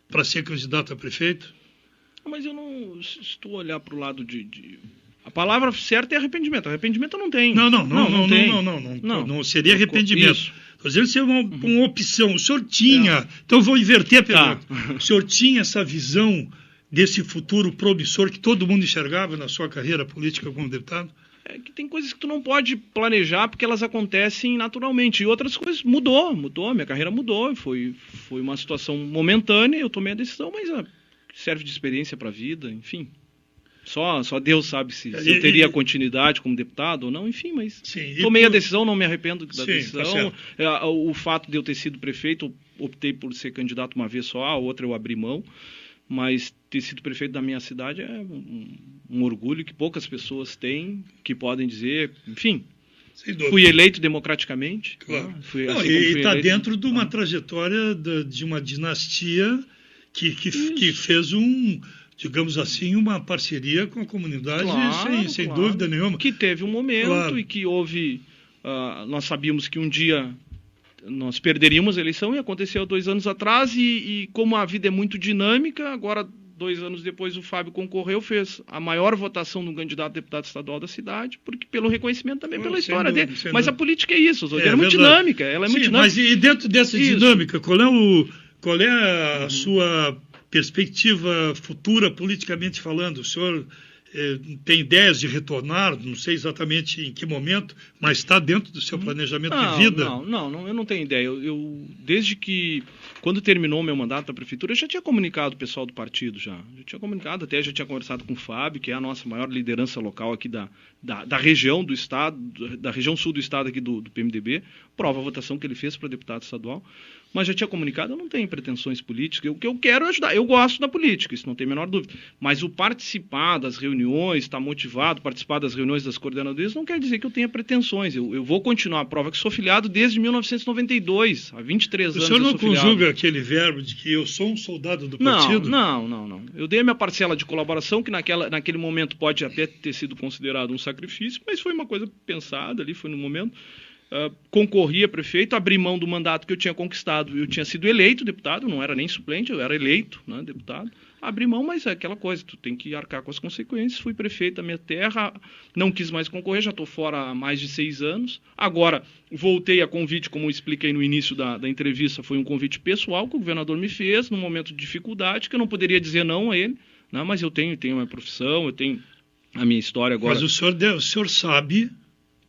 para ser candidato a prefeito? Mas eu não estou a olhar para o lado de... A palavra certa é arrependimento. Arrependimento não tem. Não seria arrependimento. Estou dizendo que seria uma opção. O senhor tinha... Então eu vou inverter a pergunta. O senhor tinha essa visão desse futuro promissor que todo mundo enxergava na sua carreira política como deputado? É que tem coisas que tu não pode planejar porque elas acontecem naturalmente. E outras coisas mudou. Minha carreira mudou. Foi uma situação momentânea, eu tomei a decisão, mas serve de experiência para a vida, enfim. Só Deus sabe se eu teria continuidade como deputado ou não, enfim, mas tomei a decisão, não me arrependo da decisão. O fato de eu ter sido prefeito, optei por ser candidato uma vez só, a outra eu abri mão. Mas ter sido prefeito da minha cidade é um orgulho que poucas pessoas têm, que podem dizer, enfim, fui eleito democraticamente. Claro. Né? E está dentro de uma trajetória de uma dinastia que fez digamos assim, uma parceria com a comunidade, sem dúvida nenhuma. Que teve um momento e que houve... nós sabíamos que um dia... nós perderíamos a eleição e aconteceu 2 anos atrás e como a vida é muito dinâmica, agora 2 anos depois o Fábio concorreu, fez a maior votação de um candidato a deputado estadual da cidade, porque pelo reconhecimento também pela história dele. Mas a política é isso, ela é muito dinâmica, ela é muito dinâmica. Mas e dentro dessa dinâmica, qual é a sua perspectiva futura politicamente falando? O senhor tem ideias de retornar, não sei exatamente em que momento, mas está dentro do seu planejamento de vida? Não, eu não tenho ideia. Eu desde que, quando terminou o meu mandato da prefeitura, eu já tinha comunicado o pessoal do partido, já tinha comunicado, até já tinha conversado com o Fábio, que é a nossa maior liderança local aqui da região do estado, da região sul do estado aqui do PMDB, prova a votação que ele fez para deputado estadual. Mas já tinha comunicado, eu não tenho pretensões políticas. O que eu quero é ajudar. Eu gosto da política, isso não tem a menor dúvida. Mas o participar das reuniões, estar motivado, participar das reuniões das coordenadorias, não quer dizer que eu tenha pretensões. Eu vou continuar a prova que sou filiado desde 1992, há 23 anos. O senhor não conjuga aquele verbo de que eu sou um soldado do partido? Não. Eu dei a minha parcela de colaboração, que naquele momento pode até ter sido considerado um sacrifício, mas foi uma coisa pensada ali, foi no momento. Concorri a prefeito, abri mão do mandato que eu tinha conquistado. Eu tinha sido eleito deputado, não era nem suplente, eu era eleito, né, deputado. Abri mão, mas é aquela coisa, tu tem que arcar com as consequências. Fui prefeito da minha terra, não quis mais concorrer, já estou fora há mais de 6 anos. Agora, voltei a convite, como eu expliquei no início da entrevista, foi um convite pessoal que o governador me fez, num momento de dificuldade, que eu não poderia dizer não a ele, né, mas eu tenho a minha profissão, eu tenho a minha história agora. Mas o senhor sabe,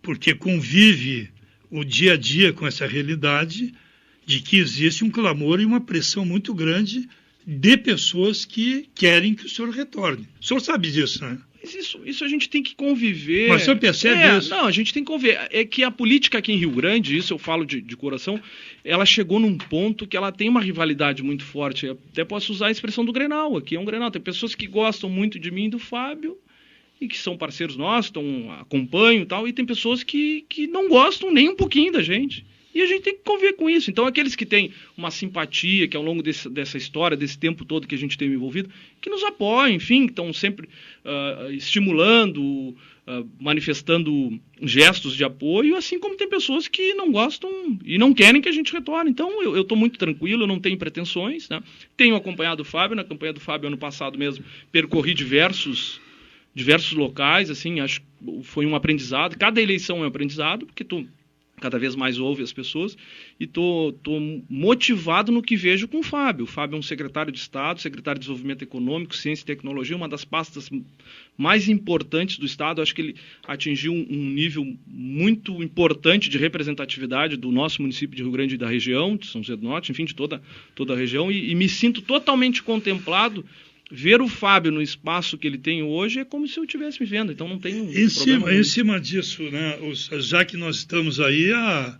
porque convive o dia a dia com essa realidade, de que existe um clamor e uma pressão muito grande de pessoas que querem que o senhor retorne. O senhor sabe disso, né? Mas isso a gente tem que conviver. Mas você percebe isso? Não, a gente tem que conviver. É que a política aqui em Rio Grande, isso eu falo de coração, ela chegou num ponto que ela tem uma rivalidade muito forte. Eu até posso usar a expressão do Grenal. Aqui é um Grenal. Tem pessoas que gostam muito de mim e do Fábio, e que são parceiros nossos, acompanham e tal, e tem pessoas que não gostam nem um pouquinho da gente. E a gente tem que conviver com isso. Então, aqueles que têm uma simpatia, que ao longo dessa história, desse tempo todo que a gente tem envolvido, que nos apoiam, enfim, estão sempre estimulando, manifestando gestos de apoio, assim como tem pessoas que não gostam e não querem que a gente retorne. Então, eu estou muito tranquilo, eu não tenho pretensões, né? Tenho acompanhado o Fábio, na campanha do Fábio, ano passado mesmo, percorri diversos locais, assim, acho que foi um aprendizado. Cada eleição é um aprendizado, porque cada vez mais ouve as pessoas, e tô motivado no que vejo com o Fábio. O Fábio é um secretário de Estado, secretário de Desenvolvimento Econômico, Ciência e Tecnologia, uma das pastas mais importantes do Estado. Acho que ele atingiu um nível muito importante de representatividade do nosso município de Rio Grande e da região, de São José do Norte, enfim, de toda a região, e me sinto totalmente contemplado. Ver o Fábio no espaço que ele tem hoje é como se eu estivesse me vendo, então não tem problema. Em cima disso, né, já que nós estamos aí há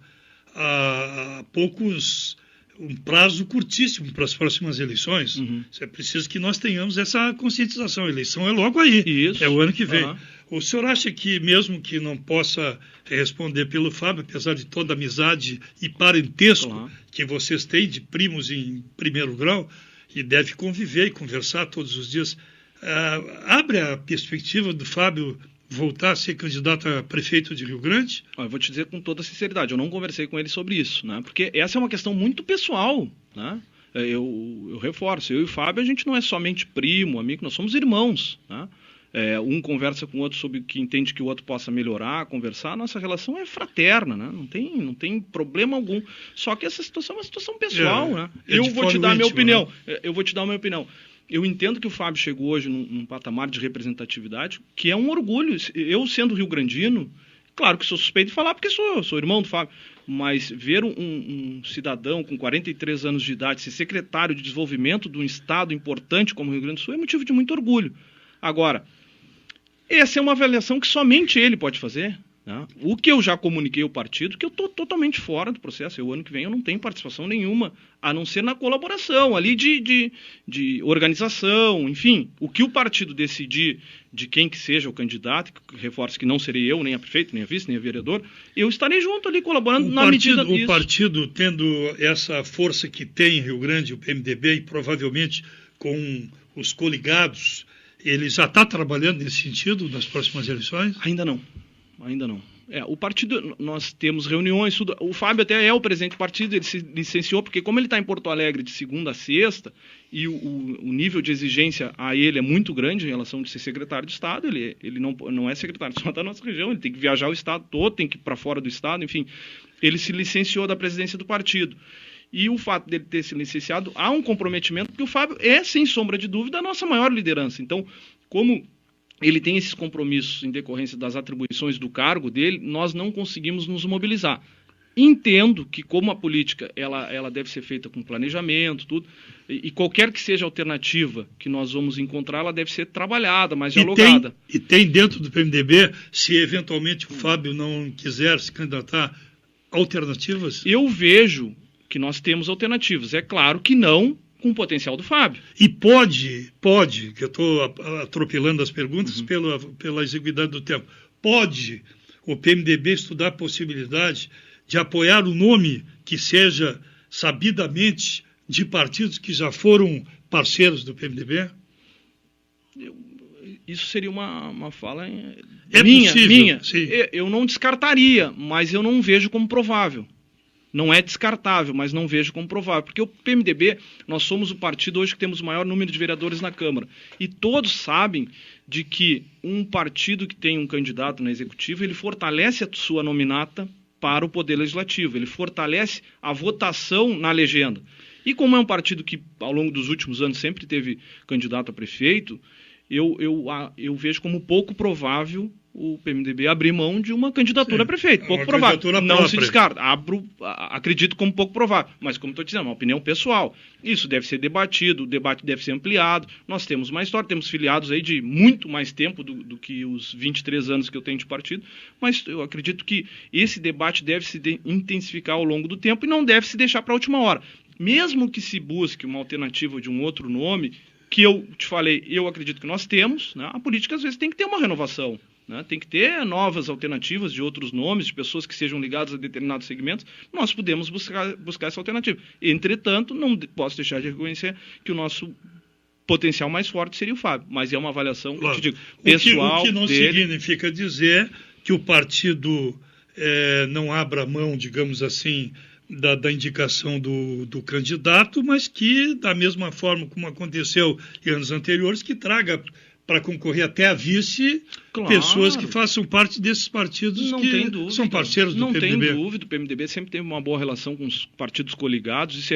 um prazo curtíssimo para as próximas eleições, é preciso que nós tenhamos essa conscientização. A eleição é logo aí, isso. É o ano que vem. O senhor acha que, mesmo que não possa responder pelo Fábio, apesar de toda a amizade e parentesco que vocês têm de primos em primeiro grau, e deve conviver e conversar todos os dias, abre a perspectiva do Fábio voltar a ser candidato a prefeito de Rio Grande? Eu vou te dizer com toda sinceridade, eu não conversei com ele sobre isso, né? Porque essa é uma questão muito pessoal, né? Eu reforço, eu e o Fábio, a gente não é somente primo, amigo, nós somos irmãos, né? Um conversa com o outro sobre o que entende que o outro possa melhorar, conversar. A nossa relação é fraterna, né? Não tem problema algum. Só que essa situação é uma situação pessoal, né? Eu vou te dar a minha opinião. Eu vou te dar a minha opinião. Eu entendo que o Fábio chegou hoje num patamar de representatividade que é um orgulho. Eu, sendo rio-grandino, claro que sou suspeito de falar porque sou irmão do Fábio, mas ver um cidadão com 43 anos de idade ser secretário de desenvolvimento de um estado importante como o Rio Grande do Sul é motivo de muito orgulho. Agora, essa é uma avaliação que somente ele pode fazer, né? O que eu já comuniquei ao partido, que eu estou totalmente fora do processo. O ano que vem eu não tenho participação nenhuma, a não ser na colaboração ali de organização, enfim. O que o partido decidir de quem que seja o candidato, que reforço que não serei eu, nem a prefeito, nem a vice, nem a vereador, eu estarei junto ali colaborando na medida disso. O partido, tendo essa força que tem em Rio Grande, o PMDB, e provavelmente com os coligados, ele já está trabalhando nesse sentido nas próximas eleições? Ainda não. O partido, nós temos reuniões, tudo. O Fábio até é o presidente do partido, ele se licenciou, porque como ele está em Porto Alegre de segunda a sexta, e o nível de exigência a ele é muito grande em relação de ser secretário de Estado, ele não é secretário só da nossa região, ele tem que viajar o Estado todo, tem que ir para fora do Estado, enfim. Ele se licenciou da presidência do partido. E o fato dele ter se licenciado, há um comprometimento, porque o Fábio é, sem sombra de dúvida, a nossa maior liderança. Então, como ele tem esses compromissos em decorrência das atribuições do cargo dele, nós não conseguimos nos mobilizar. Entendo que, como a política ela deve ser feita com planejamento, tudo, e qualquer que seja a alternativa que nós vamos encontrar, ela deve ser trabalhada, mais dialogada. E tem dentro do PMDB, se eventualmente o Fábio não quiser se candidatar, alternativas? Eu vejo que nós temos alternativas. É claro que não com o potencial do Fábio. E pode, que eu estou atropelando as perguntas pela exiguidade do tempo, pode o PMDB estudar a possibilidade de apoiar o nome que seja sabidamente de partidos que já foram parceiros do PMDB? Isso seria uma fala minha. Sim. Eu não descartaria, mas eu não vejo como provável. Não é descartável, mas não vejo como provável. Porque o PMDB, nós somos o partido hoje que temos o maior número de vereadores na Câmara. E todos sabem de que um partido que tem um candidato na executiva, ele fortalece a sua nominata para o Poder Legislativo. Ele fortalece a votação na legenda. E como é um partido que, ao longo dos últimos anos, sempre teve candidato a prefeito, eu vejo como pouco provável o PMDB abrir mão de uma candidatura a prefeito, pouco provável. Não se descarta. Acredito como pouco provável. Mas, como estou dizendo, é uma opinião pessoal. Isso deve ser debatido, o debate deve ser ampliado. Nós temos uma história, temos filiados aí de muito mais tempo do que os 23 anos que eu tenho de partido, mas eu acredito que esse debate deve se intensificar ao longo do tempo e não deve se deixar para a última hora. Mesmo que se busque uma alternativa de um outro nome, que eu te falei, eu acredito que nós temos, né? A política às vezes tem que ter uma renovação. Né? Tem que ter novas alternativas de outros nomes, de pessoas que sejam ligadas a determinados segmentos, nós podemos buscar essa alternativa. Entretanto, não posso deixar de reconhecer que o nosso potencial mais forte seria o Fábio, mas é uma avaliação, claro, eu te digo, pessoal o que não dele... significa dizer que o partido não abra mão, digamos assim, da indicação do candidato, mas que, da mesma forma como aconteceu em anos anteriores, que traga para concorrer até a vice, claro, pessoas que façam parte desses partidos não que são parceiros do PMDB. Não tem dúvida, o PMDB sempre teve uma boa relação com os partidos coligados, isso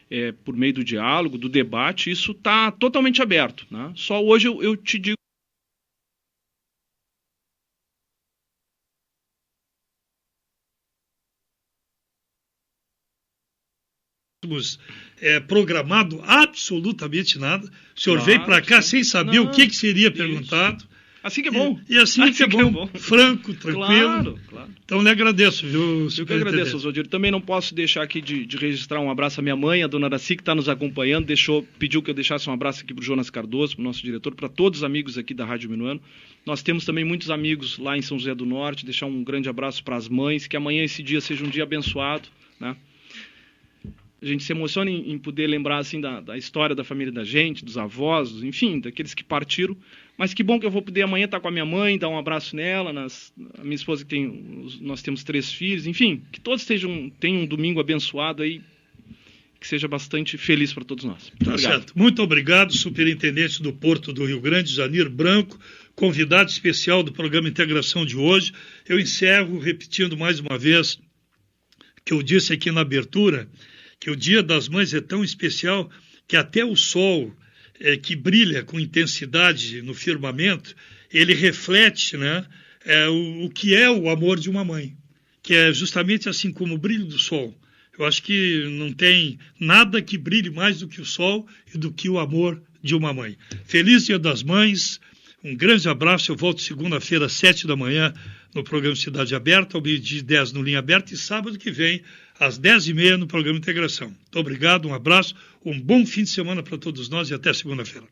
é por meio do diálogo, do debate, isso está totalmente aberto. Né? Só hoje eu te digo programado absolutamente nada. O senhor veio para cá sem saber o que seria perguntado. Assim que é bom. E assim que é bom. Franco, tranquilo. Claro. Então, lhe agradeço, viu, eu que agradeço, Oswaldir. Também não posso deixar aqui de registrar um abraço à minha mãe, a dona Araci, que está nos acompanhando, pediu que eu deixasse um abraço aqui para o Jonas Cardoso, para o nosso diretor, para todos os amigos aqui da Rádio Minuano. Nós temos também muitos amigos lá em São José do Norte, deixar um grande abraço para as mães, que amanhã esse dia seja um dia abençoado, né? A gente se emociona em poder lembrar assim da história da família da gente, dos avós, enfim, daqueles que partiram. Mas que bom que eu vou poder amanhã estar com a minha mãe, dar um abraço nela, a minha esposa nós temos 3 filhos, enfim, que todos tenham um domingo abençoado aí, que seja bastante feliz para todos nós. Tá certo. Muito obrigado, superintendente do Porto do Rio Grande, Janir Branco, convidado especial do programa Integração de hoje. Eu encerro repetindo mais uma vez que eu disse aqui na abertura, que o Dia das Mães é tão especial que até o sol que brilha com intensidade no firmamento, ele reflete, né, o que é o amor de uma mãe, que é justamente assim como o brilho do sol. Eu acho que não tem nada que brilhe mais do que o sol e do que o amor de uma mãe. Feliz Dia das Mães, um grande abraço, eu volto segunda-feira às 7 da manhã no programa Cidade Aberta, ao meio-dia 10 no Linha Aberta e sábado que vem às 10h30 no programa Integração. Muito obrigado, um abraço, um bom fim de semana para todos nós e até segunda-feira.